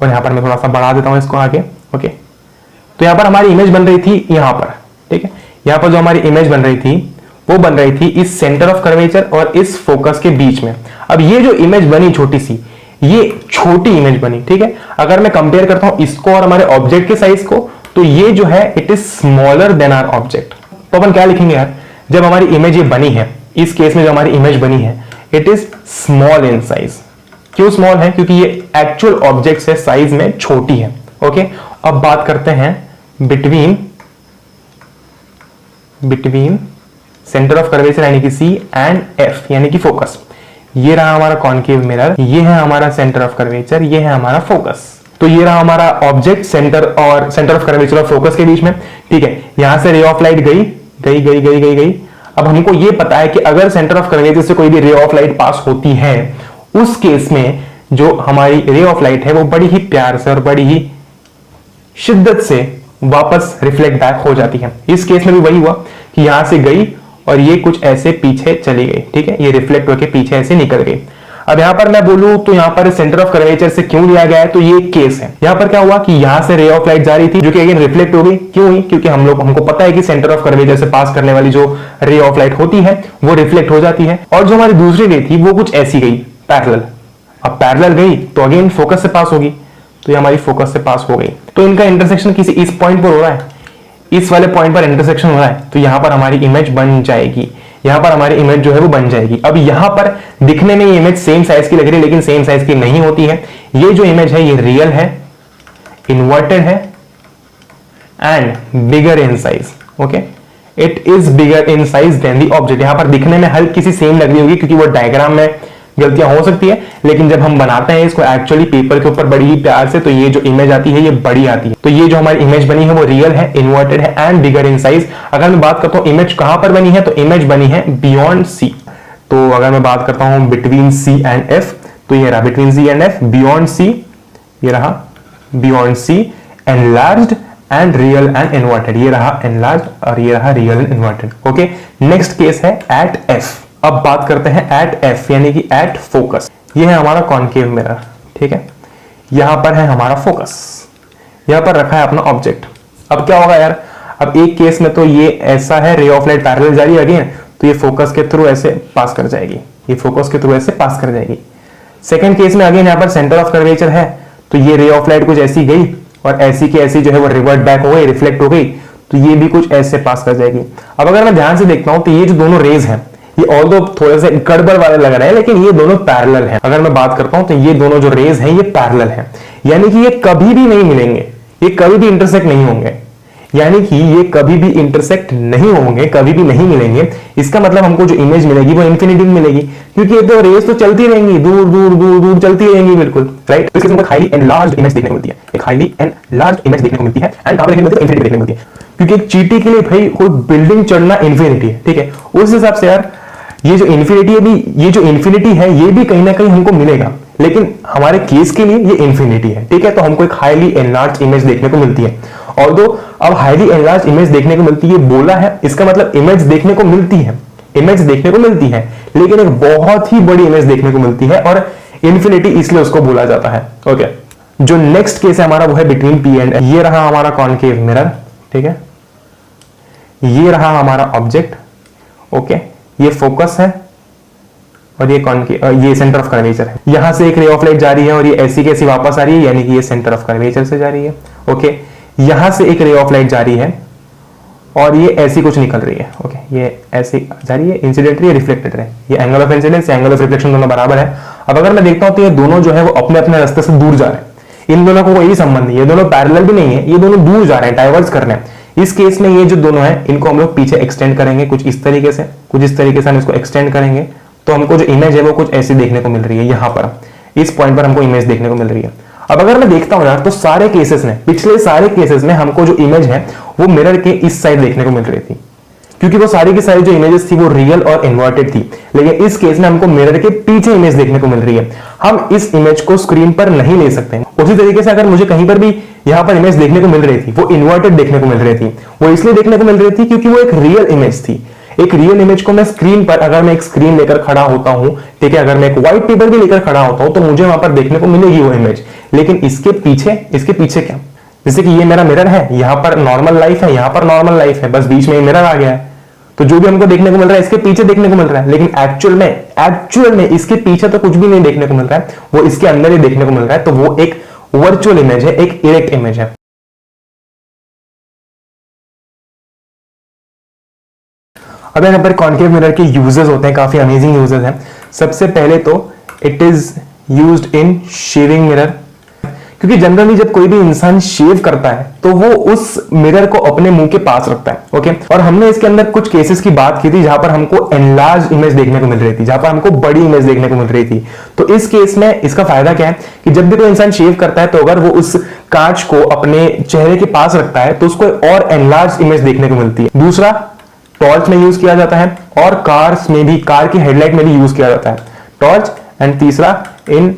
S1: और यहां पर मैं थोड़ा सा बढ़ा देता हूं इसको आगे। ओके, तो यहां पर हमारी इमेज बन रही थी यहां पर, ठीक है, यहां पर जो हमारी इमेज बन रही थी वो बन रही थी इस सेंटर ऑफ कर्वेचर और इस फोकस के बीच में। अब ये जो इमेज बनी छोटी सी, ये छोटी इमेज बनी, ठीक है। अगर मैं कंपेयर करता हूं इसको और हमारे ऑब्जेक्ट के साइज को, तो ये जो है it is smaller than our object. तो अपन क्या लिखेंगे यार, जब हमारी इमेज ये बनी है, इस केस में जो हमारी इमेज बनी है it is small in size. क्यों स्मॉल है? क्योंकि ये एक्चुअल ऑब्जेक्ट से साइज में छोटी है। ओके, अब बात करते हैं बिटवीन सेंटर ऑफ कर्वेचर यानी कि सी एंड एफ यानी कि फोकस। ये रहा हमारा कॉन्केव मिरर, ये है हमारा सेंटर ऑफ कर्वेचर, ये है हमारा फोकस। तो ये रहा हमारा ऑब्जेक्ट सेंटर और सेंटर ऑफ कर्वेचर और फोकस के बीच में, ठीक है। यहां से रे ऑफ लाइट गई गई गई गई गई गई। अब हमको ये पता है कि अगर सेंटर ऑफ कर्वेचर से कोई भी रे ऑफ लाइट पास होती है, उस केस में जो हमारी रे ऑफ लाइट है वो बड़ी ही प्यार से और बड़ी ही शिद्दत से वापस रिफ्लेक्ट बैक हो जाती है। इस केस में भी वही हुआ कि यहां से गई और ये कुछ ऐसे पीछे चली गई, ठीक है, ये रिफ्लेक्ट होकर पीछे ऐसे निकल गई। अब यहां पर मैं बोलूं तो यहां पर सेंटर ऑफ कर्वेचर से क्यों लिया गया है, तो ये एक केस है। यहां पर क्या हुआ कि यहां से रे ऑफ लाइट जा रही थी जो कि अगेन रिफ्लेक्ट हो गई। क्यों हुई? क्योंकि हमको पता है कि सेंटर ऑफ कर्वेचर से पास करने वाली जो रे ऑफ लाइट होती है वो रिफ्लेक्ट हो जाती है, और जो हमारी दूसरी रे थी वो कुछ ऐसी गई पैरेलल। अब पैरेलल गई तो अगेन फोकस से पास होगी, तो ये हमारी फोकस से पास हो गई। तो इनका इंटरसेक्शन किसी इस पॉइंट पर हो रहा है, इस वाले पॉइंट पर इंटरसेक्शन हो रहा है, तो यहां पर हमारी इमेज बन जाएगी, यहां पर हमारी इमेज जो है वो बन जाएगी। अब यहां पर दिखने में ये इमेज सेम साइज की लग रही है, लेकिन सेम साइज की नहीं होती है। ये जो इमेज है ये रियल है, इन्वर्टेड है and bigger in size. Okay, it is bigger in size than the object. यहां पर दिखने में हल्की सी सेम लग रही होगी क्योंकि वो डायग्राम में गलतियां हो सकती है, लेकिन जब हम बनाते हैं इसको एक्चुअली पेपर के ऊपर बड़ी ही प्यार से, तो ये जो इमेज आती है ये बड़ी आती है। तो ये जो हमारी इमेज बनी है वो रियल है, इन्वर्टेड है एंड बिगर इन साइज। अगर मैं बात करता हूं इमेज कहां पर बनी है, तो इमेज बनी है बियॉन्ड सी। तो अगर मैं बात करता हूं बिटवीन सी एंड एफ, तो ये रहा between C and F, beyond C, ये रहा beyond C, enlarged and real and inverted, ये रहा एनलार्ज्ड और ये रहा real and inverted. Okay, next case है एट एफ। अब बात करते हैं एट एफ यानी कि एट फोकस। ये है हमारा कॉन्केव मिरर, ठीक है, यहां पर है हमारा फोकस, यहां पर रखा है अपना ऑब्जेक्ट। अब क्या होगा यार, अब एक केस में तो ये ऐसा है, रे ऑफ लाइट पैरेलल जा रही है अगेन, तो ये फोकस के थ्रू ऐसे पास कर जाएगी, ये फोकस के थ्रू ऐसे पास कर जाएगी। सेकंड केस में अगेन यहां पर सेंटर ऑफ कर्वेचर है, तो ये रे ऑफ लाइट कुछ ऐसी गई और ऐसी की ऐसी जो है वो रिवर्ट बैक हो गई, रिफ्लेक्ट हो गई, तो ये भी कुछ ऐसे पास कर जाएगी। अब अगर मैं ध्यान से देखता हूं तो ये जो दोनों रेज हैं ये ऑल्दो थोड़े से गड़बड़ वाले लग रहे हैं, लेकिन ये दोनों पैरेलल हैं। अगर मैं बात करता हूं तो ये दोनों जो रेज हैं ये पैरेलल हैं, यानी कि ये कभी भी नहीं मिलेंगे, ये कभी भी इंटरसेक्ट नहीं होंगे, यानी कि ये कभी भी इंटरसेक्ट नहीं होंगे, कभी भी नहीं मिलेंगे। इसका मतलब हमको जो इमेज मिलेगी वो इंफिनिटी में मिलेगी, क्योंकि ये तो रेज तो चलती रहेंगी, दूर दूर दूर दूर चलती रहेंगी, बिल्कुल राइट। तो इसके हाईली एनलार्ज्ड इमेज देखने को मिलती है, एक हाईली एनलार्ज्ड इमेज देखने को मिलती है, एंड कहां देखने को मिलती है, इंफिनिटी देखने को मिलती है। क्योंकि एक चींटी के लिए भाई कोई बिल्डिंग चढ़ना इंफिनिटी है, ठीक है, उस हिसाब से यार ये जो इन्फिनिटी है भी, ये जो इन्फिनिटी है ये भी कहीं ना कहीं हमको मिलेगा, लेकिन हमारे केस के लिए ये इन्फिनिटी है, ठीक है। तो हमको एक हाईली एनलार्ज्ड इमेज देखने को मिलती है, और दो अब हाईली एनलार्ज्ड इमेज देखने को मिलती है बोला है, इसका मतलब इमेज देखने को मिलती है, इमेज देखने को मिलती है, लेकिन एक बहुत ही बड़ी इमेज देखने को मिलती है, और इन्फिनिटी इसलिए उसको बोला जाता है। ओके, जो नेक्स्ट केस है हमारा वो है बिटवीन पी एंड एफ। ये रहा हमारा कॉन्केव मिरर, ठीक है, ये रहा हमारा ऑब्जेक्ट, ओके, ये फोकस है और ये सेंटर ऑफ कर्वेचर है। यहां से एक रे ऑफ लाइट जा रही है और ये ऐसी कैसी वापस आ रही है, यानी कि ये सेंटर ऑफ कर्वेचर से जा रही है। ओके, यहां से एक रे ऑफ लाइट जा रही है और ये ऐसी कुछ निकल रही है। ओके, ये ऐसी जा रही है, इंसिडेंट रे, रिफ्लेक्टेड रे, ये angle of incidence, angle of reflection दोनों बराबर है। अब अगर मैं देखता हूं तो ये दोनों जो है वो अपने अपने रास्ते से दूर जा रहे हैं, इन दोनों को कोई संबंध नहीं, ये दोनों पैरेलल भी नहीं है, ये दोनों दूर जा रहे हैं, डाइवर्ज कर रहे हैं। इस केस में ये जो दोनों हैं इनको हम लोग पीछे एक्सटेंड करेंगे, कुछ इस तरीके से, कुछ इस तरीके से हम इसको एक्सटेंड करेंगे, तो हमको जो इमेज है वो कुछ ऐसी देखने को मिल रही है। यहां पर इस पॉइंट पर हमको इमेज देखने को मिल रही है। अब अगर मैं देखता हूं यार तो सारे केसेस में, पिछले सारे केसेस में हमको जो इमेज है वो मिरर के इस साइड देखने को मिल रही थी, क्योंकि वो सारी की सारी जो इमेजेस थी वो रियल और इन्वर्टेड थी। लेकिन इस केस में हमको मिरर के पीछे इमेज देखने को मिल रही है, हम इस इमेज को स्क्रीन पर नहीं ले सकते। उसी तरीके से अगर मुझे कहीं पर भी यहां पर इमेज देखने को मिल रही थी, वो इन्वर्टेड देखने को मिल रही थी, वो इसलिए देखने को मिल रही थी क्योंकि वो एक रियल इमेज थी। एक रियल इमेज को मैं स्क्रीन पर, अगर मैं एक स्क्रीन लेकर खड़ा होता हूं, ठीक है, अगर मैं एक व्हाइट पेपर भी लेकर खड़ा होता हूं तो मुझे वहां पर देखने को मिलेगी वो इमेज। लेकिन इसके पीछे क्या, जैसे कि ये मेरा मिरर है, यहां पर नॉर्मल लाइफ है, यहां पर नॉर्मल लाइफ है, बस बीच में मिरर आ गया है, तो जो भी हमको देखने को मिल रहा है इसके पीछे देखने को मिल रहा है। लेकिन एक्चुअल में इसके पीछे तो कुछ भी नहीं देखने को मिल रहा है, वो इसके अंदर ही देखने को मिल रहा है। तो वो एक वर्चुअल इमेज है, एक इरेक्ट इमेज है। अब यहाँ पर कॉन्केव मिरर के यूजेस होते हैं, काफी अमेजिंग यूजेस हैं। सबसे पहले तो it is used in shaving mirror, क्योंकि जनरली जब कोई भी इंसान शेव करता है तो वो उस मिरर को अपने मुंह के पास रखता है, ओके। और हमने इसके अंदर कुछ केसेस की बात की थी जहां पर हमको एनलार्ज इमेज देखने को मिल रही थी, जहां पर हमको बड़ी इमेज देखने को मिल रही थी। तो इस केस में इसका फायदा क्या है कि जब भी कोई इंसान शेव करता है तो अगर वो उस कांच को अपने चेहरे के पास रखता है तो उसको और एनलार्ज इमेज देखने को मिलती है। दूसरा, टॉर्च में यूज किया जाता है और कार्स में भी, कार की हेडलाइट में भी यूज किया जाता है टॉर्च। एंड तीसरा, इन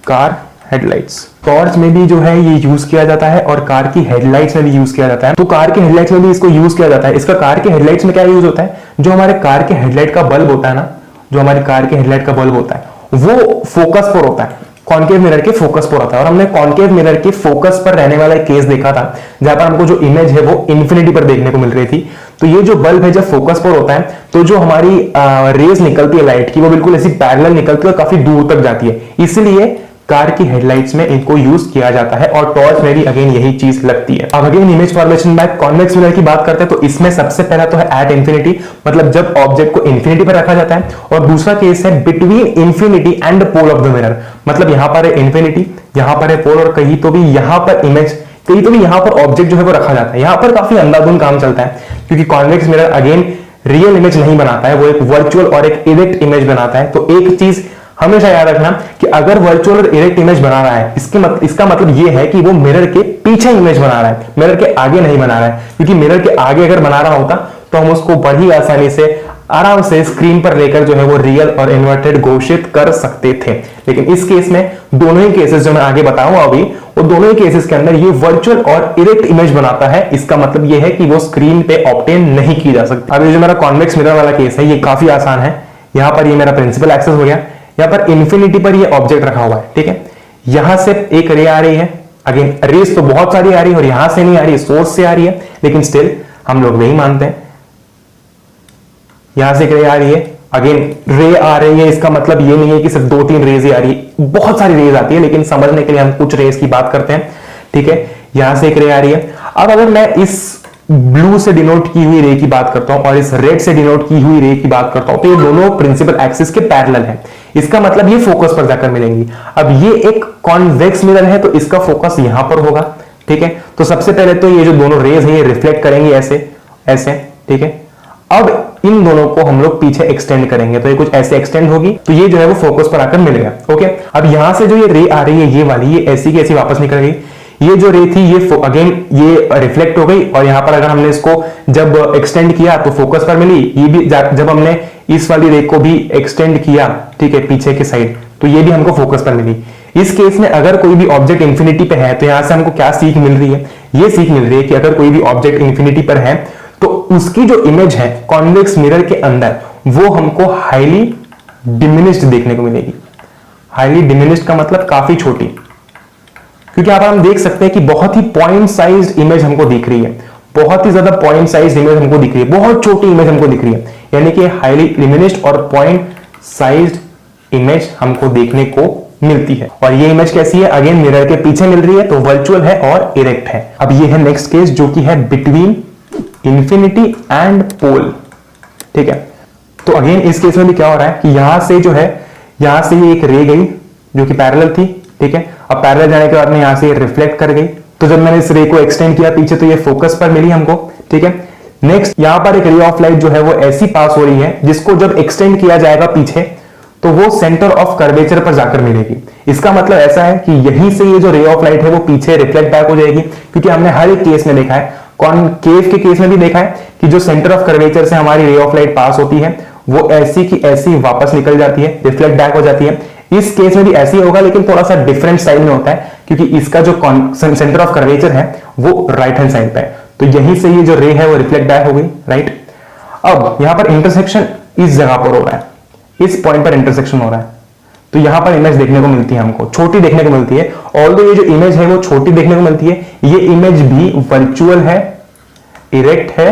S1: कार हेडलाइट्स, टॉर्च में भी जो है ये यूज किया जाता है और कार की हेडलाइट्स में भी यूज किया जाता है। तो कार की हेडलाइट्स में भी इसको यूज किया जाता है। इसका कार के हेडलाइट्स में क्या यूज होता है, जो हमारे कार के हेडलाइट का बल्ब होता है ना, जो हमारी कार के हेडलाइट का बल्ब होता है वो फोकस पर होता है, कॉन्केव मिरर के फोकस पर होता है। और हमने कॉन्केव मिरर के फोकस पर रहने वाला एक केस देखा था जहां पर हमको जो इमेज है वो इन्फिनिटी पर देखने को मिल रही थी। तो ये जो बल्ब है जब फोकस पर होता है तो जो हमारी रेज निकलती है लाइट की, वो बिल्कुल ऐसी पैरेलल निकलती है और काफी दूर तक जाती है, इसलिए कार की हेडलाइट्स में इनको यूज किया जाता है। और टॉर्च में भी अगेन यही चीज लगती है। अब again image formation by convex mirror की बात करते हैं तो इसमें सबसे पहला तो है एट इंफिनिटी, मतलब जब ऑब्जेक्ट को इंफिनिटी पर रखा जाता है। और दूसरा केस है between infinity and pole of the mirror, मतलब यहां पर है इंफिनिटी, यहां पर है पोल, और कहीं तो भी यहां पर इमेज, कहीं तो भी यहां पर ऑब्जेक्ट जो है वो रखा जाता है। यहां पर काफी अंधाधुंध काम चलता है क्योंकि convex mirror again real image नहीं बनाता है, वो एक वर्चुअल और एक इरेक्ट इमेज बनाता है। तो एक चीज हमेशा याद रखना कि अगर वर्चुअल और इरेक्ट इमेज बना रहा है, इसका मतलब यह है कि वो मिरर के पीछे इमेज बना रहा है, मिरर के आगे नहीं बना रहा है। क्योंकि मिरर के आगे अगर बना रहा होता तो हम उसको बड़ी आसानी से आराम से स्क्रीन पर लेकर जो है वो रियल और इन्वर्टेड घोषित कर सकते थे। लेकिन इस केस में दोनों ही केसेस जो मैं आगे बताऊंगा अभी, वो दोनों ही केसेस के अंदर ये वर्चुअल और इरेक्ट इमेज बनाता है। इसका मतलब ये है कि वो स्क्रीन पे ऑब्टेन नहीं की जा सकती। अब ये जो मेरा कॉन्वेक्स मिरर वाला केस है ये काफी आसान है। यहां पर ये मेरा प्रिंसिपल एक्सेस हो गया, यहां पर इंफिनिटी पर ये ऑब्जेक्ट रखा हुआ है, ठीक है। यहां से एक रे आ रही है, अगेन रेस तो बहुत सारी आ रही है और यहां से नहीं आ रही है, सोर्स से आ रही है, लेकिन स्टिल हम लोग वही मानते हैं। यहां से एक रे आ रही है, अगेन रे आ रही है, इसका मतलब ये नहीं है कि सिर्फ 2-3 रेज ही आ रही है, बहुत सारी रेज आती है, लेकिन समझने के लिए हम कुछ रेज की बात करते हैं, ठीक है। यहां से एक रे आ रही है। अब अगर मैं इस ब्लू से डिनोट की हुई रे की बात करता हूं और इस रेड से डिनोट की हुई रे की बात करता हूं तो ये दोनों प्रिंसिपल एक्सिस के पैरेलल है, इसका मतलब ये फोकस पर जाकर मिलेंगी। अब ये एक कॉन्वेक्स मिरर है तो इसका फोकस यहां पर होगा, ठीक है। तो सबसे पहले तो ये जो दोनों रेज है ये रिफ्लेक्ट करेंगी ऐसे ऐसे, ठीक है। अब इन दोनों को हम लोग पीछे एक्सटेंड करेंगे तो ये कुछ ऐसे एक्सटेंड होगी, तो ये जो है वो फोकस पर आकर मिल गया, ओके। अब यहां से जो ये रे आ रही है ये वाली, ये ऐसी की ऐसी वापस निकल गई। ये जो रे थी ये अगेन ये रिफ्लेक्ट हो गई और यहां पर अगर हमने इसको जब एक्सटेंड किया तो फोकस पर मिली। ये भी जब हमने इस वाली रे को भी एक्सटेंड किया, ठीक है, पीछे के साइड, तो ये भी हमको फोकस पर मिली। इस केस में अगर कोई भी ऑब्जेक्ट इंफिनिटी पे है तो यहां से हमको क्या सीख मिल रही है, ये सीख मिल रही है कि अगर कोई भी ऑब्जेक्ट इंफिनिटी पर है तो उसकी जो इमेज है कॉन्वेक्स मिरर के अंदर वो हमको हाईली डिमिनिश्ड देखने को मिलेगी। हाईली डिमिनिश्ड का मतलब काफी छोटी, क्योंकि आप हम देख सकते हैं कि बहुत ही पॉइंट साइज्ड इमेज हमको दिख रही है, बहुत ही ज्यादा पॉइंट साइज्ड इमेज हमको दिख रही है, बहुत छोटी इमेज हमको दिख रही है, यानी कि हाईली डिमिनिश्ड और पॉइंट साइज्ड इमेज हमको देखने को मिलती है। और ये इमेज कैसी है, अगेन मिरर के पीछे मिल रही है तो वर्चुअल है और इरेक्ट है। अब ये है नेक्स्ट केस जो कि है बिटवीन इंफिनिटी एंड पोल, ठीक है। तो अगेन इस केस में भी क्या हो रहा है कि यहां से जो है, यहां से ये एक रे गई जो कि पैरेलल थी, ठीक है। अब पैरेलल जाने के बाद में यहां से रिफ्लेक्ट कर गई, तो जब मैंने इस रे को एक्सटेंड किया पीछे तो ये फोकस पर मिली हमको, ठीक है। नेक्स्ट यहां पर एक रे ऑफ लाइट जो है वो ऐसी पास हो रही है जिसको जब एक्सटेंड किया जाएगा पीछे तो वो सेंटर ऑफ कर्वेचर पर जाकर मिलेगी। इसका मतलब ऐसा है कि यहीं से ये जो रे ऑफ लाइट है वो पीछे रिफ्लेक्ट बैक हो जाएगी, क्योंकि हमने हर एक केस में देखा है कॉनकेव के केस में भी देखा है कि जो सेंटर ऑफ कर्वेचर से हमारी रे ऑफ लाइट पास होती है वो ऐसी की ऐसी वापस निकल जाती है, रिफ्लेक्ट बैक हो जाती है। इस केस में भी ऐसे ही होगा, लेकिन थोड़ा सा डिफरेंट स्टाइल में होता है क्योंकि इसका जो सेंटर ऑफ कर्वेचर है वो राइट हैंड साइड पे है, तो यहीं से ये जो रे है वो रिफ्लेक्ट बैक हो गई, राइट। अब यहां पर इंटरसेक्शन इस जगह पर हो रहा है, इस पॉइंट पर इंटरसेक्शन हो रहा है, तो यहां पर इमेज देखने को मिलती है, हमको छोटी देखने को मिलती है। ऑल्दो ये जो इमेज है वो छोटी देखने को मिलती है, ये इमेज भी वर्चुअल है, इरेक्ट है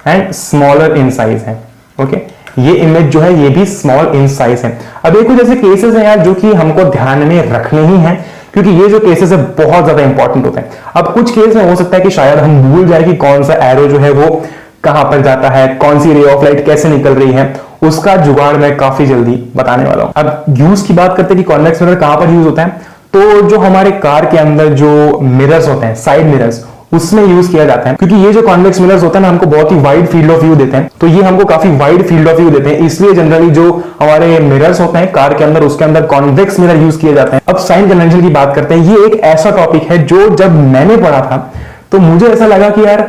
S1: एंड स्मॉलर इन साइज है। ओके, ये इमेज जो है ये भी स्मॉल इन साइज है। अब ये कुछ ऐसे केसेस हैं यार जो कि हमको ध्यान में रखने ही हैं, क्योंकि ये जो केसेस है बहुत ज्यादा इंपॉर्टेंट होते हैं। अब कुछ केस में हो सकता है कि शायद हम भूल जाए कि कौन सा एरो जो है वो कहां पर जाता है, कौन सी रे ऑफ लाइट कैसे निकल रही है, उसका जुगाड़ मैं काफी जल्दी बताने वाला हूं। अब यूज की बात करते हैं कि कॉन्वेक्स मिरर कहां पर यूज होता है, तो जो हमारे कार के अंदर जो मिरर्स होते हैं, साइड मिरर्स, उसमें यूज किया जाता है। क्योंकि ये जो कॉन्वेक्स मिरर्स होता है ना, हमको बहुत ही वाइड फील्ड ऑफ व्यू देते हैं, तो ये हमको काफी वाइड फील्ड ऑफ व्यू देते हैं, इसलिए जनरली जो हमारे मिरर्स होते हैं कार के अंदर, उसके अंदर कॉन्वेक्स मिरर यूज किए जाते हैं। अब साइन कन्वेंशन की बात करते हैं। ये एक ऐसा टॉपिक है जो जब मैंने पढ़ा था तो मुझे ऐसा लगा कि यार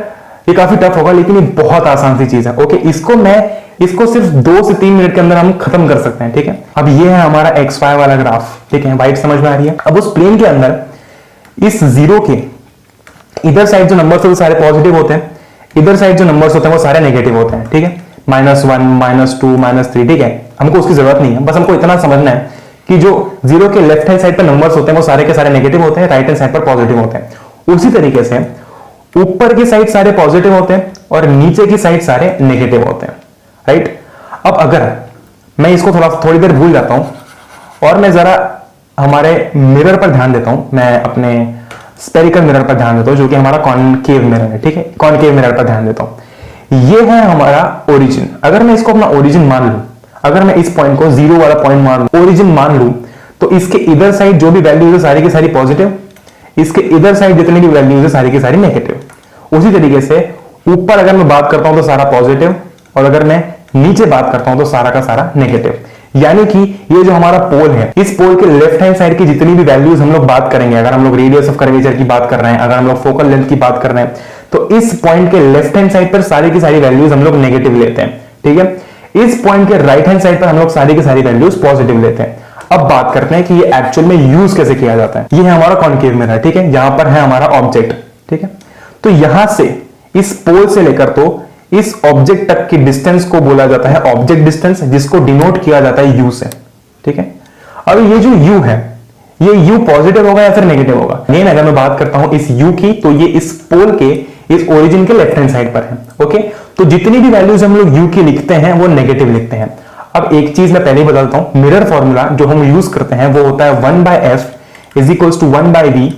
S1: ये काफी टफ होगा, लेकिन ये बहुत आसान सी चीज है। ओके, इसको सिर्फ 2 से 3 मिनट के अंदर हम खत्म कर सकते हैं, ठीक है। अब ये है हमारा XY वाला ग्राफ, ठीक है, वाइट समझ में आ रही है। अब उस प्लेन के अंदर इस जीरो के इधर साइड जो नंबर्स होते हैं सारे पॉजिटिव होते हैं, इधर साइड जो नंबर्स होते हैं वो सारे नेगेटिव होते हैं, ठीक है। -1, -2, -3, ठीक है, हमको उसकी जरूरत नहीं है, बस हमको इतना समझना है कि जो जीरो के लेफ्ट हैंड साइड पर नंबर्स होते हैं वो सारे के सारे नेगेटिव होते हैं, राइट हैंड साइड पर पॉजिटिव होते हैं। उसी तरीके से ऊपर की साइड सारे पॉजिटिव होते हैं और नीचे की साइड सारे नेगेटिव होते हैं, राइट। अब अगर मैं इसको थोड़ी देर भूल जाता हूं और मैं जरा हमारे मिरर पर ध्यान देता हूं, मैं अपने स्पेरिकल मिरर पर ध्यान देता हूं जो कि हमारा कॉनकेव मिरर है, ठीक है, कॉनकेव मिरर पर ध्यान देता हूं। ये है हमारा ओरिजिन। अगर मैं इसको अपना ओरिजिन मान लूं, अगर मैं इस पॉइंट को जीरो वाला पॉइंट मान लूं, ओरिजिन मान लूं, तो इसके इधर साइड जो भी वैल्यूज है सारी की सारी पॉजिटिव, इसके इधर साइड जितनी भी वैल्यूज है सारी की सारी नेगेटिव। उसी तरीके से ऊपर अगर मैं बात करता हूं तो सारा पॉजिटिव, और अगर मैं नीचे बात करता हूं तो सारा का सारा नेगेटिव। यानी कि ये जो हमारा पोल है, इस पोल के लेफ्ट हैंड साइड की जितनी भी वैल्यूज हम लोग बात करेंगे, अगर हम लोग रेडियस ऑफ कर्वेचर की बात कर रहे हैं, अगर हम लोग फोकल लेंथ की बात कर रहे हैं, तो इस पॉइंट के लेफ्ट हैंड साइड पर सारी की सारी वैल्यूज हम लोग नेगेटिव लेते हैं, ठीक है। इस पॉइंट के राइट हैंड साइड पर हम लोग सारी की सारी वैल्यूज पॉजिटिव लेते हैं। अब बात करते हैं कि ये एक्चुअल में यूज कैसे किया जाता है। ये है हमारा कॉनकेव मिरर, ठीक है, यहां पर है हमारा ऑब्जेक्ट, ठीक है। तो यहां से इस पोल से लेकर तो इस ऑब्जेक्ट तक की डिस्टेंस को बोला जाता है ऑब्जेक्ट डिस्टेंस, जिसको डिनोट किया जाता है यू से, ठीक है। अब ये जो यू है, ये यू पॉजिटिव होगा या फिर नेगेटिव होगा। मेन अगर मैं बात करता हूं इस यू की, तो ये इस पोल के इस ओरिजिन के लेफ्ट हैंड साइड पर है, ओके। तो जितनी भी वैल्यूज हम लोग यू की लिखते हैं वो नेगेटिव लिखते हैं। अब एक चीज मैं पहले ही बता देता हूं, मिरर फॉर्मूला जो हम यूज करते हैं वो होता है 1/f is equals to 1/v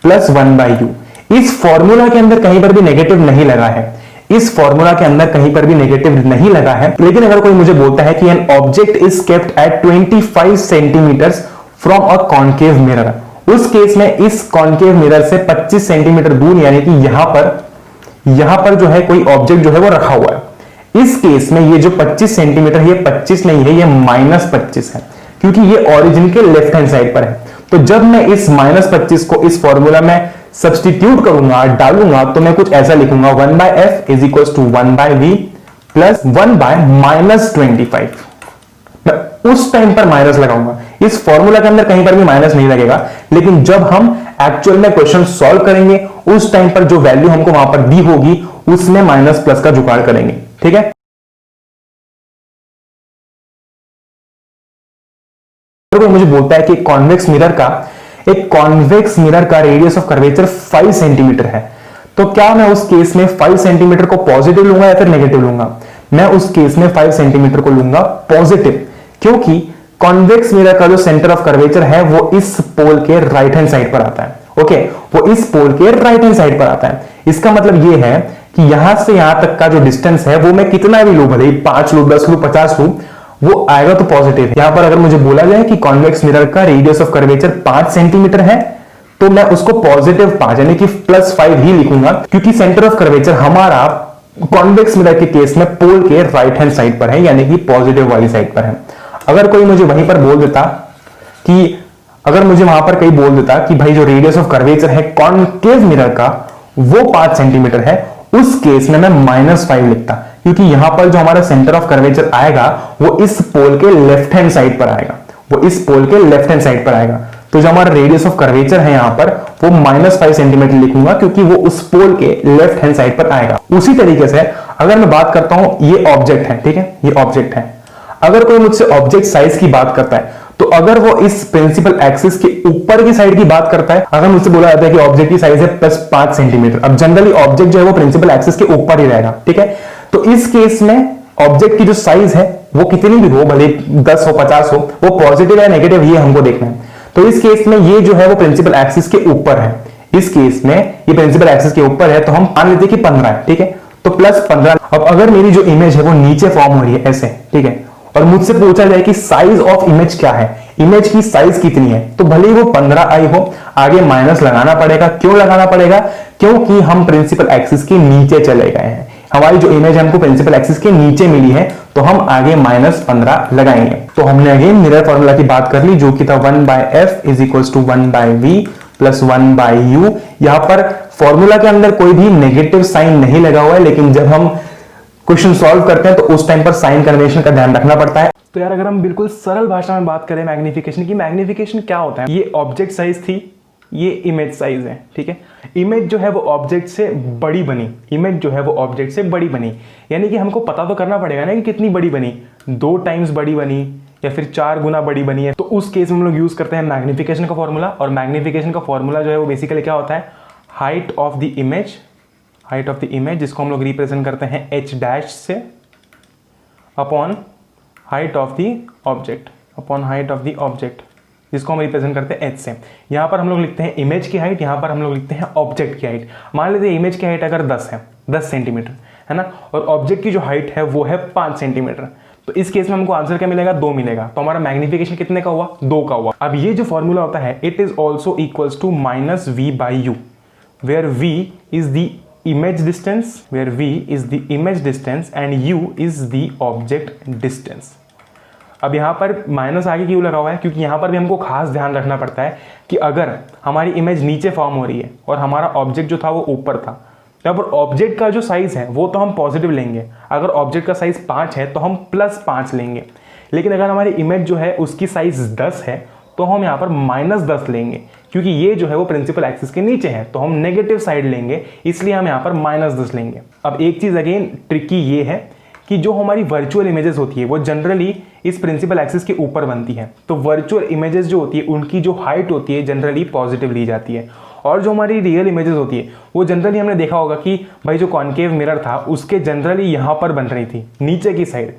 S1: plus 1/u। इस फॉर्मूला के अंदर कहीं पर भी नेगेटिव नहीं लगा है, इस फॉर्मूला के अंदर कहीं पर भी नेगेटिव नहीं लगा है। लेकिन अगर कोई मुझे बोलता है कि an object is kept at 25 centimetres from a concave mirror, उस केस में इस कॉनकेव मिरर से 25 सेंटीमीटर दूर, यानी कि यहां पर जो है कोई ऑब्जेक्ट जो है वो रखा हुआ है। इस केस में ये जो 25 सेंटीमीटर, ये 25 नहीं है, ये -25 है, क्योंकि ये ओरिजिन के लेफ्ट हैंड साइड पर है। तो जब मैं इस -25 को इस फॉर्मूला में सब्स्टिट्यूट करूंगा, डालूंगा, तो मैं कुछ ऐसा लिखूंगा 1/f is equal to 1/v plus 1/-25। मैं उस टाइम पर माइनस लगाऊंगा, इस फॉर्मूला के अंदर कहीं पर भी माइनस नहीं लगेगा, लेकिन जब हम एक्चुअल में क्वेश्चन सॉल्व करेंगे उस टाइम पर जो वैल्यू हमको वहां पर दी होगी उसमें माइनस प्लस का जुगाड़ करेंगे, ठीक है। तो मुझे बोलता है कि कॉन्वेक्स मिरर का रेडियस ऑफ कर्वेचर 5 सेंटीमीटर है, तो क्या मैं उस केस में 5 सेंटीमीटर को पॉजिटिव लूंगा या फिर नेगेटिव लूंगा? मैं उस केस में 5 सेंटीमीटर को लूंगा पॉजिटिव, क्योंकि कॉन्वेक्स मिरर का जो सेंटर ऑफ कर्वेचर है वो इस पोल के राइट हैंड साइड पर आता है, ओके, वो इस पोल के राइट हैंड साइड पर आता है। इसका मतलब ये है कि यहां से यहां तक का जो डिस्टेंस है वो मैं कितना भी लूं, भले 5 लूं, 10 लूं, 50 लूं, वो आएगा तो पॉजिटिव। यहां पर अगर मुझे बोला जाए कि कॉन्वेक्स मिरर का रेडियस ऑफ कर्वेचर 5 सेंटीमीटर है, तो मैं उसको पॉजिटिव 5 यानी कि +5 ही लिखूंगा, क्योंकि सेंटर ऑफ कर्वेचर हमारा कॉन्वेक्स मिरर के केस में पोल के राइट हैंड साइड पर है, यानी कि पॉजिटिव वाली साइड पर है। अगर कोई मुझे वहीं पर बोल देता कि अगर मुझे वहां पर कहीं बोल देता कि भाई जो रेडियस ऑफ कर्वेचर है कॉनकेव मिरर का वो 5 सेंटीमीटर है उस केस में मैं -5 लिखता, क्योंकि यहां पर जो हमारा सेंटर ऑफ कर्वेचर आएगा वो इस पोल के लेफ्ट हैंड साइड पर आएगा, वो इस पोल के लेफ्ट हैंड साइड पर आएगा। तो जो हमारा रेडियस ऑफ कर्वेचर है यहां पर वो -5 सेंटीमीटर लिखूंगा, क्योंकि वो उस पोल के लेफ्ट हैंड साइड पर आएगा। उसी तरीके से अगर मैं बात करता हूं, ये ऑब्जेक्ट है, ठीक है, ये ऑब्जेक्ट है। अगर कोई मुझसे ऑब्जेक्ट साइज की बात करता है, तो अगर वो इस प्रिंसिपल एक्सिस के ऊपर की साइड की बात करता है, अगर मुझसे बोला जाता है कि ऑब्जेक्ट की साइज है +5 सेंटीमीटर, अब जनरली ऑब्जेक्ट जो है वो प्रिंसिपल एक्सिस के ऊपर ही रहेगा, ठीक है। तो इस केस में ऑब्जेक्ट की जो साइज है वो कितनी भी हो, भले 10 हो 50 हो, वो पॉजिटिव या नेगेटिव ये हमको देखना है। तो इस केस में ये जो है वो प्रिंसिपल एक्सिस के ऊपर है, इस केस में ये प्रिंसिपल एक्सिस के ऊपर है, तो हम मान लेते हैं कि 15 है, ठीक है। तो +15। अब अगर मेरी जो इमेज है वो नीचे फॉर्म हो रही है ऐसे, ठीक है, और मुझसे पूछा जाए कि साइज ऑफ इमेज क्या है, इमेज की साइज कितनी है, तो भले ही वो 15 आई हो, आगे माइनस लगाना पड़ेगा। क्यों लगाना पड़ेगा? क्योंकि हम प्रिंसिपल एक्सिस के नीचे चले गए हैं, हमारी जो इमेज हमको प्रिंसिपल एक्सिस के नीचे मिली है, तो हम आगे -15 लगाएंगे। तो हमने अगेन मिरर फॉर्मूला की बात कर ली, जो कि था 1/f = 1/v + 1/u। यहां पर फॉर्मूला के अंदर कोई भी नेगेटिव साइन नहीं लगा हुआ है, लेकिन जब हम क्वेश्चन सॉल्व करते हैं तो उस टाइम पर साइन कन्वेंशन का ध्यान रखना पड़ता है। तो यार अगर हम बिल्कुल सरल भाषा में बात करें मैग्निफिकेशन की, मैग्निफिकेशन क्या होता है? ये ऑब्जेक्ट साइज थी, ये इमेज साइज है, ठीक है। इमेज जो है वो ऑब्जेक्ट से बड़ी बनी, इमेज जो है वो ऑब्जेक्ट से बड़ी बनी, यानी कि हमको पता तो करना पड़ेगा ना कि कितनी बड़ी बनी, 2 टाइम्स बड़ी बनी या फिर 4 गुना बड़ी बनी है। तो उस केस में हम लोग यूज करते हैं मैग्निफिकेशन का फॉर्मूला, और मैग्निफिकेशन का फॉर्मूला जो है वो बेसिकली क्या होता है? Height of the image, height of the image जिसको हम लोग रिप्रेजेंट करते हैं h' से, upon height of the object, upon height of the object जिसको हम रिप्रेजेंट करते हैं h से। यहां पर हम लोग लिखते हैं इमेज की हाइट, यहां पर हम लोग लिखते हैं ऑब्जेक्ट की हाइट। मान लेते हैं इमेज की हाइट अगर 10 है, 10 सेंटीमीटर है ना, और ऑब्जेक्ट की जो हाइट है वो है 5 सेंटीमीटर, तो इस केस में हमको आंसर क्या मिलेगा? 2 मिलेगा। तो हमारा मैग्निफिकेशन कितने का हुआ? 2 का हुआ। अब ये जो फॉर्मूला होता है, it is also equals to -v/u, where v is the image distance, where v is the image distance and u is the object distance। अब यहाँ पर माइनस आगे क्यों लगा हुआ है? क्योंकि यहाँ पर भी हमको खास ध्यान रखना पड़ता है कि अगर हमारी इमेज नीचे फॉर्म हो रही है और हमारा ऑब्जेक्ट जो था वो ऊपर था, तो यहाँ पर ऑब्जेक्ट का जो साइज है वो तो हम पॉजिटिव लेंगे। अगर ऑब्जेक्ट का साइज 5 है तो हम +5 लेंगे, लेकिन अगर हमारी इमेज जो है उसकी साइज 10 है तो हम यहाँ पर -10 लेंगे, क्योंकि ये जो है वो प्रिंसिपल एक्सिस के नीचे है, तो हम नेगेटिव साइड लेंगे, इसलिए हम यहाँ पर -10 लेंगे। अब एक चीज अगेन ट्रिकी ये है कि जो हमारी वर्चुअल इमेजेस होती है वो जनरली इस प्रिंसिपल एक्सिस के ऊपर बनती है, तो वर्चुअल इमेजेस जो होती है उनकी जो हाइट होती है जनरली पॉजिटिव ली जाती है, और जो हमारी रियल इमेजेस होती है वो जनरली हमने देखा होगा कि भाई जो कॉन्केव मिरर था उसके जनरली यहाँ पर बन रही थी, नीचे की साइड।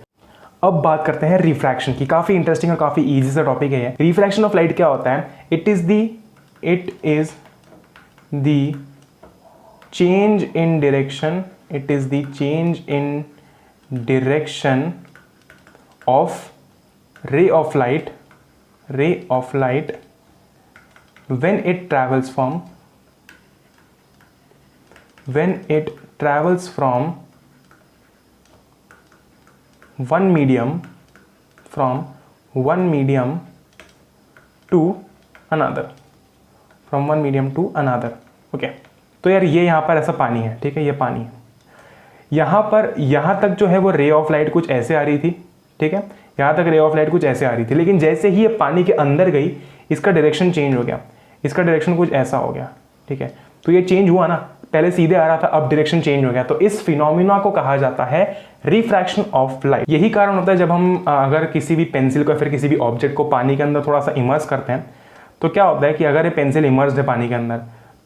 S1: अब बात करते हैं रिफ्रैक्शन की। काफी इंटरेस्टिंग और काफी इजी सा टॉपिक है ये। रिफ्रैक्शन ऑफ लाइट क्या होता है? It is the change in direction, it is the change in direction of ray of light when it travels from one medium to another, okay. तो यार ये यहाँ पर ऐसा पानी है, ठीक है, ये पानी है, यहाँ पर यहाँ तक जो है वो रे ऑफ लाइट कुछ ऐसे आ रही थी, ठीक है, यहाँ तक रे ऑफ लाइट कुछ ऐसे आ रही थी, लेकिन जैसे ही ये पानी के अंदर गई इसका डायरेक्शन चेंज हो गया, इसका डायरेक्शन कुछ ऐसा हो गया, ठीक है। तो ये चेंज हुआ ना, पहले सीधे आ रहा था, अब डायरेक्शन चेंज हो गया, तो इस फिनोमिना को कहा जाता है रिफ्रैक्शन ऑफ लाइट। यही कारण होता है जब हम अगर किसी भी पेंसिल को फिर किसी भी ऑब्जेक्ट को पानी के अंदर थोड़ा सा इमर्स करते हैं, तो क्या होता है कि अगर ये पेंसिल इमर्स्ड है पानी के अंदर,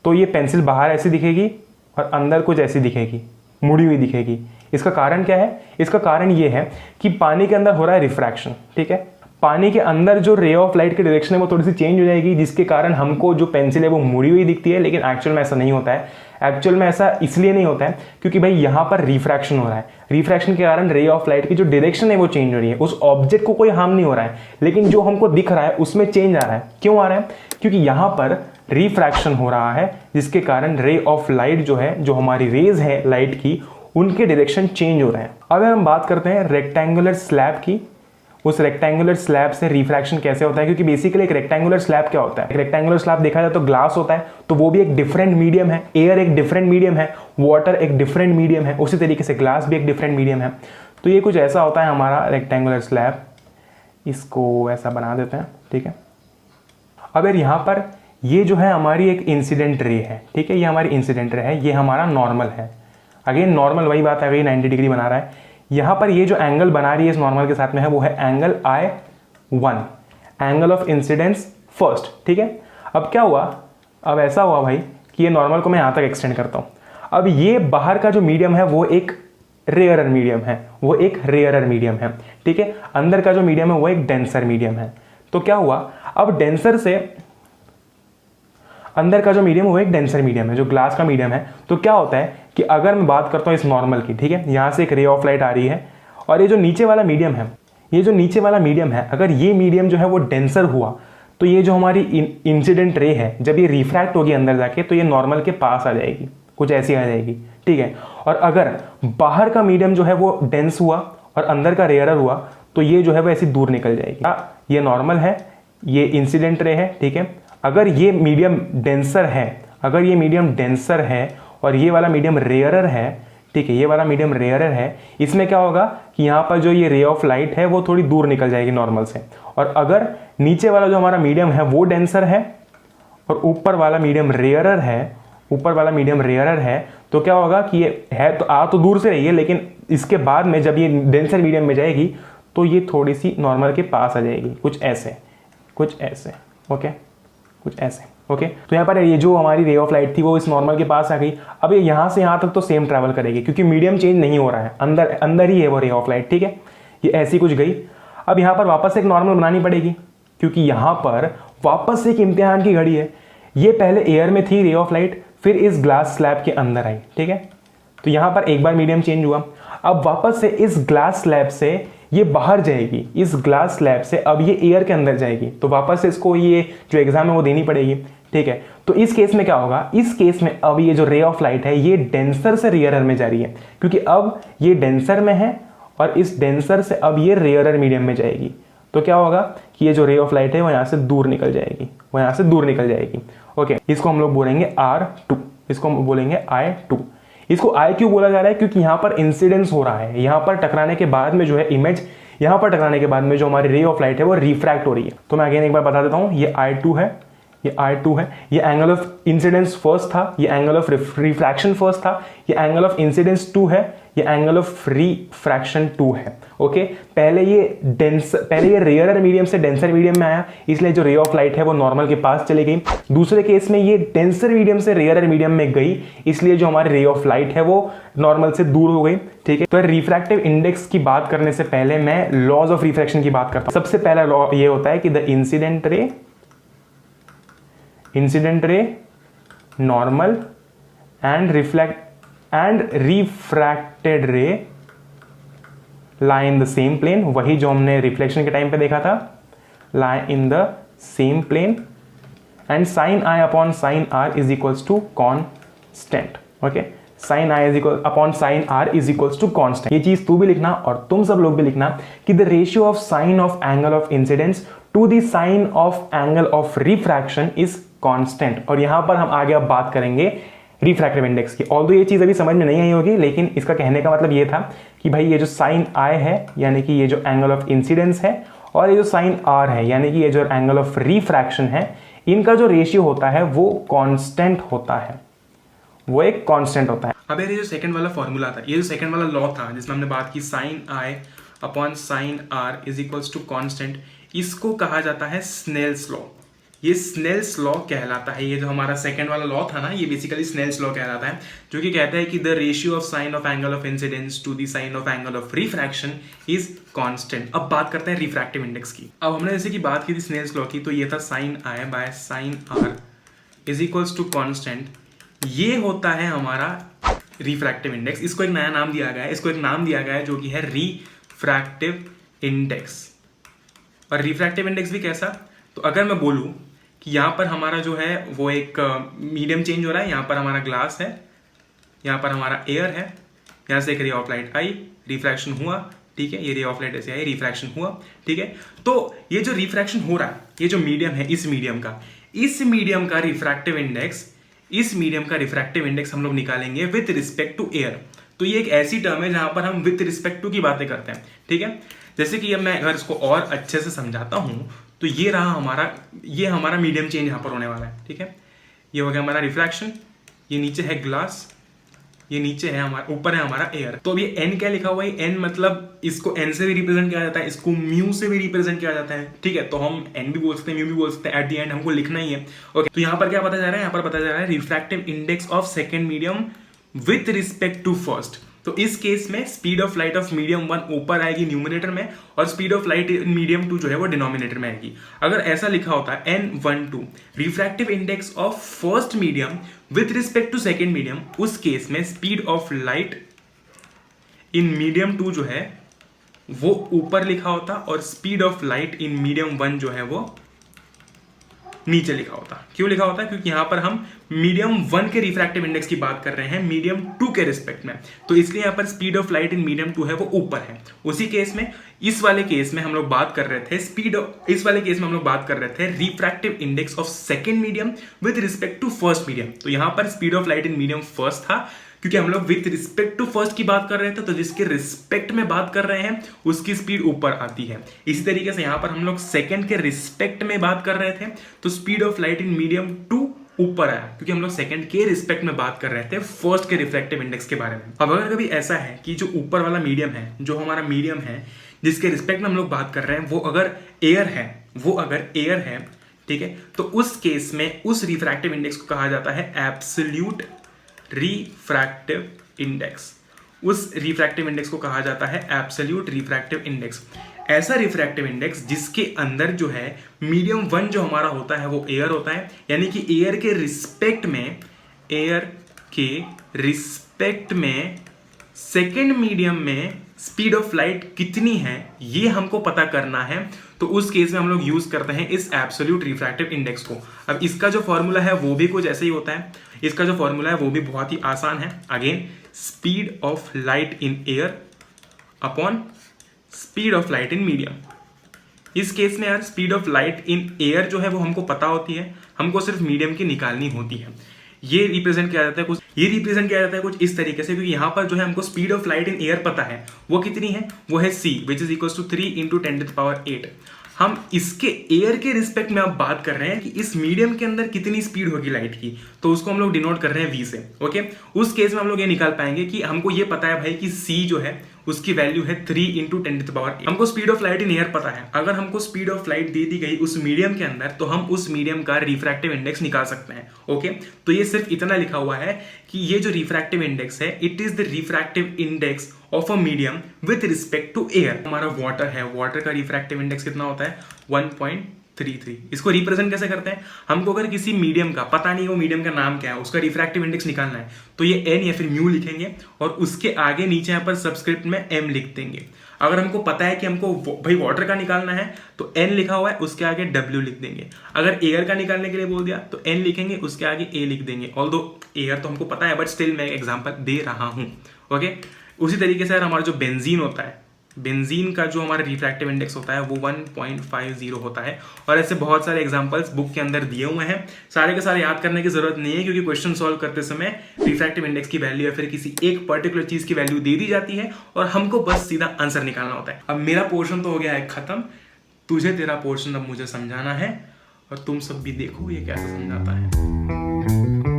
S1: तो ये पेंसिल बाहर ऐसी दिखेगी और अंदर कुछ ऐसी दिखेगी, मुड़ी हुई दिखेगी। इसका कारण क्या है? इसका कारण ये है कि पानी के अंदर हो रहा है रिफ्रैक्शन, ठीक है। पानी के अंदर जो रे ऑफ लाइट की डायरेक्शन है वो थोड़ी सी चेंज हो जाएगी, जिसके कारण हमको जो पेंसिल है वो मुड़ी हुई दिखती है, लेकिन एक्चुअल में ऐसा नहीं होता है। एक्चुअल में ऐसा इसलिए नहीं होता है क्योंकि भाई यहाँ पर रिफ्रैक्शन हो रहा है, रिफ्रैक्शन के कारण रे ऑफ लाइट की जो डायरेक्शन है वो चेंज हो रही है। उस ऑब्जेक्ट को कोई हार्म नहीं हो रहा है, लेकिन जो हमको दिख रहा है उसमें चेंज आ रहा है। क्यों आ रहा है? क्योंकि यहाँ पर रिफ्रैक्शन हो रहा है, जिसके कारण रे ऑफ लाइट जो है, जो हमारी रेज है लाइट की, उनके डायरेक्शन चेंज हो रहे हैं। अगर हम बात करते हैं रेक्टेंगुलर स्लैब की, उस रेक्टेंगुलर स्लैब से रिफ्रैक्शन कैसे होता है, क्योंकि बेसिकली एक रेक्टेंगुलर स्लैब क्या होता है, एक रेक्टेंगुलर स्लैब देखा जाए तो ग्लास होता है, तो वो भी एक डिफरेंट मीडियम है, एयर एक डिफरेंट मीडियम है, वाटर एक डिफरेंट मीडियम है, उसी तरीके से ग्लास भी एक डिफरेंट मीडियम है। तो ये कुछ ऐसा होता है हमारा रेक्टेंगुलर स्लैब, इसको ऐसा बना देते हैं, ठीक है। अब यार यहाँ पर ये जो है हमारी एक इंसिडेंट रे है, ठीक है, ये हमारी इंसिडेंट रे है, ये हमारा नॉर्मल है। अगेन नॉर्मल वही बात है, 90 डिग्री बना रहा है। यहाँ पर ये जो एंगल बना रही है इस नॉर्मल के साथ में है वो है angle I1, angle of incidence first, ठीक है। अब क्या हुआ, अब ऐसा हुआ भाई कि ये नॉर्मल को मैं यहाँ तक एक्सटेंड करता हूँ। अब ये बाहर का जो मीडियम है वो एक रेयरर मीडियम है, वो एक रेयरर मीडियम है, ठीक है। अंदर का जो मीडियम है वो एक डेंसर मीडियम है। तो क्या हुआ, अब डेंसर से अंदर का जो मीडियम वो एक डेंसर मीडियम है, जो ग्लास का मीडियम है। तो क्या होता है कि अगर मैं बात करता हूँ इस नॉर्मल की, ठीक है, यहाँ से एक रे ऑफ लाइट आ रही है और ये जो नीचे वाला मीडियम है, ये जो नीचे वाला मीडियम है, अगर ये मीडियम जो है वो डेंसर हुआ तो ये जो हमारी इंसिडेंट रे है जब ये रिफ्रैक्ट होगी अंदर जाके तो ये नॉर्मल के पास आ जाएगी, कुछ ऐसी आ जाएगी, ठीक है। और अगर बाहर का मीडियम जो है वो डेंस हुआ और अंदर का रेयरर हुआ तो ये जो है वो ऐसी दूर निकल जाएगी। ये नॉर्मल है, ये इंसिडेंट रे है, ठीक है। अगर ये मीडियम डेंसर है, अगर ये मीडियम डेंसर है और ये वाला मीडियम रेयरर है, ठीक है, ये वाला मीडियम रेयरर है, इसमें क्या होगा कि यहाँ पर जो ये रे ऑफ लाइट है वो थोड़ी दूर निकल जाएगी नॉर्मल से। और अगर नीचे वाला जो हमारा मीडियम है वो डेंसर है और ऊपर वाला मीडियम रेयरर है, ऊपर वाला मीडियम रेयरर है, तो क्या होगा कि ये है तो आ तो दूर से रही है, लेकिन इसके बाद में जब ये डेंसर मीडियम में जाएगी तो ये थोड़ी सी नॉर्मल के पास आ जाएगी, कुछ ऐसे, कुछ ऐसे, ओके, कुछ ऐसे, ओके। तो यहाँ पर ये जो हमारी रे ऑफ लाइट थी वो इस नॉर्मल के पास आ गई। अब ये यहाँ से यहाँ तक तो सेम ट्रैवल करेगी क्योंकि मीडियम चेंज नहीं हो रहा है, अंदर अंदर ही है वो रे ऑफ लाइट, ठीक है। ये ऐसी कुछ गई। अब यहाँ पर वापस एक नॉर्मल बनानी पड़ेगी क्योंकि यहाँ पर वापस एक इम्तिहान की घड़ी है। ये पहले एयर में थी रे ऑफ लाइट, फिर इस ग्लास स्लैब के अंदर आई, ठीक है। तो यहाँ पर एक बार मीडियम चेंज हुआ, अब वापस से इस ग्लास स्लैब से ये बाहर जाएगी, इस ग्लास स्लैब से अब ये एयर के अंदर जाएगी, तो वापस से इसको ये जो एग्जाम है वो देनी पड़ेगी, ठीक है। तो इस केस में क्या होगा, इस केस में अब ये जो रे ऑफ लाइट है ये डेंसर से रेयरर में जा रही है क्योंकि अब ये डेंसर में है और इस डेंसर से अब ये रेयरर मीडियम में जाएगी। तो क्या होगा कि ये जो रे ऑफ लाइट है वो यहाँ से दूर निकल जाएगी, वो यहाँ से दूर निकल जाएगी, ओके। इसको हम लोग बोलेंगे R2, इसको हम बोलेंगे I2। इसको I क्यों बोला जा रहा है, क्योंकि यहाँ पर इंसिडेंस हो रहा है, यहाँ पर टकराने के बाद में जो है इमेज, यहाँ पर टकराने के बाद में जो हमारी रे ऑफ लाइट है वो रिफ्रैक्ट हो रही है। तो मैं अगेन एक बार बता देता हूँ, ये I2 है, ये I2 है, ये एंगल ऑफ इंसिडेंस फर्स्ट था, ये एंगल ऑफ रिफ्रैक्शन फर्स्ट था, ये एंगल ऑफ इंसिडेंस 2 है, ये एंगल ऑफ रिफ्रैक्शन 2 है, ओके। पहले ये रेयरर मीडियम से डेंसर मीडियम में आया, इसलिए जो रे ऑफ लाइट है वो नॉर्मल के पास चली गई। दूसरे केस में ये डेंसर मीडियम से रेयरर मीडियम में गई, इसलिए जो हमारी रे ऑफ लाइट है वो नॉर्मल से दूर हो गई, ठीक है। तो रिफ्रैक्टिव इंडेक्स की बात करने से पहले मैं लॉज ऑफ रिफ्रैक्शन की बात करता हूं। सबसे पहला लॉ ये होता है कि the incident ray normal and refracted ray lie in the same plane, वही जो हमने रिफ्लेक्शन के टाइम पे देखा था, lie in the same plane and sine I upon sine are is equals to constant, okay. Sine i is equal upon sine are is equals to constant. ये चीज तू भी लिखना और तुम सब लोग भी लिखना कि the ratio of sine of angle of incidence to the sine of angle of refraction is constant. और यहां पर हम आगे अब बात करेंगे रिफ्रैक्टिव इंडेक्स की। ऑल्दो ये चीज अभी समझ में नहीं आई होगी, लेकिन इसका कहने का मतलब ये था कि भाई ये जो साइन आई है यानी कि ये जो एंगल ऑफ इंसिडेंस है और ये जो साइन आर है यानी कि ये जो एंगल ऑफ रिफ्रैक्शन है, इनका जो रेशियो होता है वो कांस्टेंट होता है, वो एक कांस्टेंट होता है। अब ये जो सेकंड वाला फॉर्मूला था, ये जो सेकंड वाला लॉ था जिसमें हमने बात की sine I upon sine are is equals to constant, इसको कहा जाता है स्नेल्स लॉ। ये स्नेल्स लॉ कहलाता है। ये जो हमारा सेकंड वाला लॉ था ना, ये बेसिकली स्नेल्स लॉ कहलाता है, जो कि कहता है कि the ratio of sine of angle of incidence to the sine of angle of refraction is constant. अब बात करते हैं रिफ्रैक्टिव इंडेक्स की। अब हमने जैसे कि बात की थी स्नेल्स लॉ की, तो ये था sine I by sine are is equals to constant. ये होता है हमारा रिफ्रैक्टिव इंडेक्स। इसको एक नया नाम दिया गया है, इसको एक नाम दिया गया है जो कि है रिफ्रैक्टिव इंडेक्स। और रिफ्रैक्टिव इंडेक्स भी कैसा, तो अगर मैं बोलूं कि यहाँ पर हमारा जो है वो एक मीडियम चेंज हो रहा है, यहाँ पर हमारा ग्लास है, यहाँ पर हमारा एयर है, यहाँ से एक रे ऑफ लाइट आई, रिफ्रैक्शन हुआ, ठीक है, ये रे ऑफ लाइट ऐसे आई, रिफ्रैक्शन हुआ, ठीक है। तो ये जो रिफ्रैक्शन हो रहा है, ये जो मीडियम है, इस मीडियम का रिफ्रैक्टिव इंडेक्स, इस मीडियम का रिफ्रैक्टिव इंडेक्स हम लोग निकालेंगे विथ रिस्पेक्ट टू एयर। तो ये एक ऐसी टर्म है जहां पर हम विथ रिस्पेक्ट टू की बातें करते हैं, ठीक है। जैसे कि अब मैं अगर इसको और अच्छे से समझाता हूं तो ये रहा हमारा मीडियम चेंज यहां पर होने वाला है, ठीक है। ये हो गया हमारा रिफ्रैक्शन, ये नीचे है ग्लास, ये नीचे है हमारा, ऊपर है हमारा एयर। तो अब ये एन क्या लिखा हुआ है, एन मतलब इसको एन से भी रिप्रेजेंट किया जाता है, इसको म्यू से भी रिप्रेजेंट किया जाता है, ठीक है। तो हम एन भी बोल सकते हैं, म्यू भी बोल सकते हैं, एट द एंड हमको लिखना ही है, ओके। तो यहाँ पर क्या पता जा रहा है, यहाँ पर पता जा रहा है refractive index of second medium with respect to first. तो इस केस में speed of light of medium 1 ऊपर आएगी न्यूमिनेटर में और स्पीड ऑफ लाइट मीडियम 2 जो है वो डिनोमिनेटर में आएगी। अगर ऐसा लिखा होता है N12 refractive index of first medium with respect to second medium, उस केस में speed of light in medium 2 जो है वो ऊपर लिखा होता और speed of light in medium 1 जो है वो नीचे लिखा होता। क्यों लिखा होता है, क्योंकि यहां पर हम मीडियम 1 के रिफ्रैक्टिव इंडेक्स की बात कर रहे हैं मीडियम 2 के रिस्पेक्ट में, तो इसलिए यहां पर speed of light in medium 2 है वो ऊपर है। उसी केस में इस वाले केस में हम लोग बात कर रहे थे refractive index of second medium with respect to first medium. तो यहां पर speed of light in medium first था, क्योंकि हम लोग विथ रिस्पेक्ट टू फर्स्ट की बात कर रहे थे, तो जिसके रिस्पेक्ट में बात कर रहे हैं उसकी स्पीड ऊपर आती है। इसी तरीके से यहां पर हम लोग सेकंड के रिस्पेक्ट में बात कर रहे थे, तो speed of light in medium 2 ऊपर आया, क्योंकि हम लोग सेकंड के रिस्पेक्ट में बात कर रहे थे फर्स्ट के रिफ्रैक्टिव इंडेक्स के बारे में। अब अगर कभी ऐसा है कि जो ऊपर वाला मीडियम है, जो हमारा मीडियम है जिसके रिस्पेक्ट में हम लोग बात कर रहे हैं, वो अगर एयर है, ठीक है, तो उस केस में उस रिफ्रैक्टिव इंडेक्स को कहा जाता है एब्सोल्यूट रिफ्रैक्टिव इंडेक्स। उस रिफ्रैक्टिव इंडेक्स को कहा जाता है एब्सोल्यूट रिफ्रैक्टिव इंडेक्स। ऐसा रिफ्रैक्टिव इंडेक्स जिसके अंदर जो है मीडियम 1 जो हमारा होता है वो एयर होता है, यानी कि एयर के रिस्पेक्ट में सेकेंड मीडियम में स्पीड ऑफ लाइट कितनी है ये हमको पता करना है। तो उस केस में हम लोग यूज करते हैं इस एब्सोल्यूट रिफ्रैक्टिव इंडेक्स को। अब इसका जो फॉर्मूला है वो भी कुछ ऐसे ही होता है, इसका जो फॉर्मूला है वो भी बहुत ही आसान है। Again, speed of light in air upon speed of light in medium. इस केस में यार speed of light in air जो है वो हमको पता होती है, हमको सिर्फ मीडियम की निकालनी होती है। ये रिप्रेजेंट किया जाता है कुछ इस तरीके से, क्योंकि यहां पर जो है हमको speed of light in air पता है, वो कितनी है, वो है c which is equal to 3 × 10⁸। हम इसके एयर के रिस्पेक्ट में अब बात कर रहे हैं कि इस मीडियम के अंदर कितनी स्पीड होगी लाइट की, तो उसको हम लोग डिनोट कर रहे हैं v से, ओके। उस केस में हम लोग ये निकाल पाएंगे कि हमको ये पता है भाई कि c जो है उसकी वैल्यू है 3 × 10⁸। हमको speed of light in air पता है, अगर हमको स्पीड ऑफ लाइट दे दी गई उस मीडियम के अंदर, तो हम उस मीडियम का रिफ्रैक्टिव इंडेक्स निकाल सकते हैं, ओके। तो ये सिर्फ इतना लिखा हुआ है कि ये जो रिफ्रैक्टिव इंडेक्स है, it is the refractive index of a medium with respect to air. हमारा वाटर है, वाटर का रिफ्रैक्टिव इंडेक्स कितना होता है, 1.33। इसको रिप्रेजेंट कैसे करते हैं, हमको अगर किसी मीडियम का पता नहीं, वो मीडियम का नाम क्या है, उसका रिफ्रैक्टिव इंडेक्स निकालना है, तो ये n या फिर म्यू लिखेंगे और उसके आगे नीचे यहाँ पर सबस्क्रिप्ट में m लिख देंगे। अगर हमको पता है कि हमको भाई वाटर का निकालना है, तो n लिखा हुआ है, उसके आगे w लिख देंगे। अगर एयर का निकालने के लिए बोल दिया तो n लिखेंगे, उसके आगे a लिख देंगे। ऑल्दो एयर तो हमको पता है, बट स्टिल मैं एग्जांपल दे रहा हूं, ओके। उसी तरीके से यार हमारा जो बेंजीन होता है, बेंजीन का जो हमारा रिफ्रैक्टिव इंडेक्स होता है वो 1.50 होता है। और ऐसे बहुत सारे एग्जांपल्स बुक के अंदर दिए हुए हैं, सारे के सारे याद करने की जरूरत नहीं है, क्योंकि क्वेश्चन सॉल्व करते समय रिफ्रैक्टिव इंडेक्स की वैल्यू या फिर किसी एक पर्टिकुलर चीज की वैल्यू दे दी जाती है और हमको बस सीधा आंसर निकालना होता है। अब मेरा पोर्शन तो हो गया है खत्म, तुझे तेरा पोर्शन अब मुझे समझाना है, और तुम सब भी देखो ये कैसे समझाता है।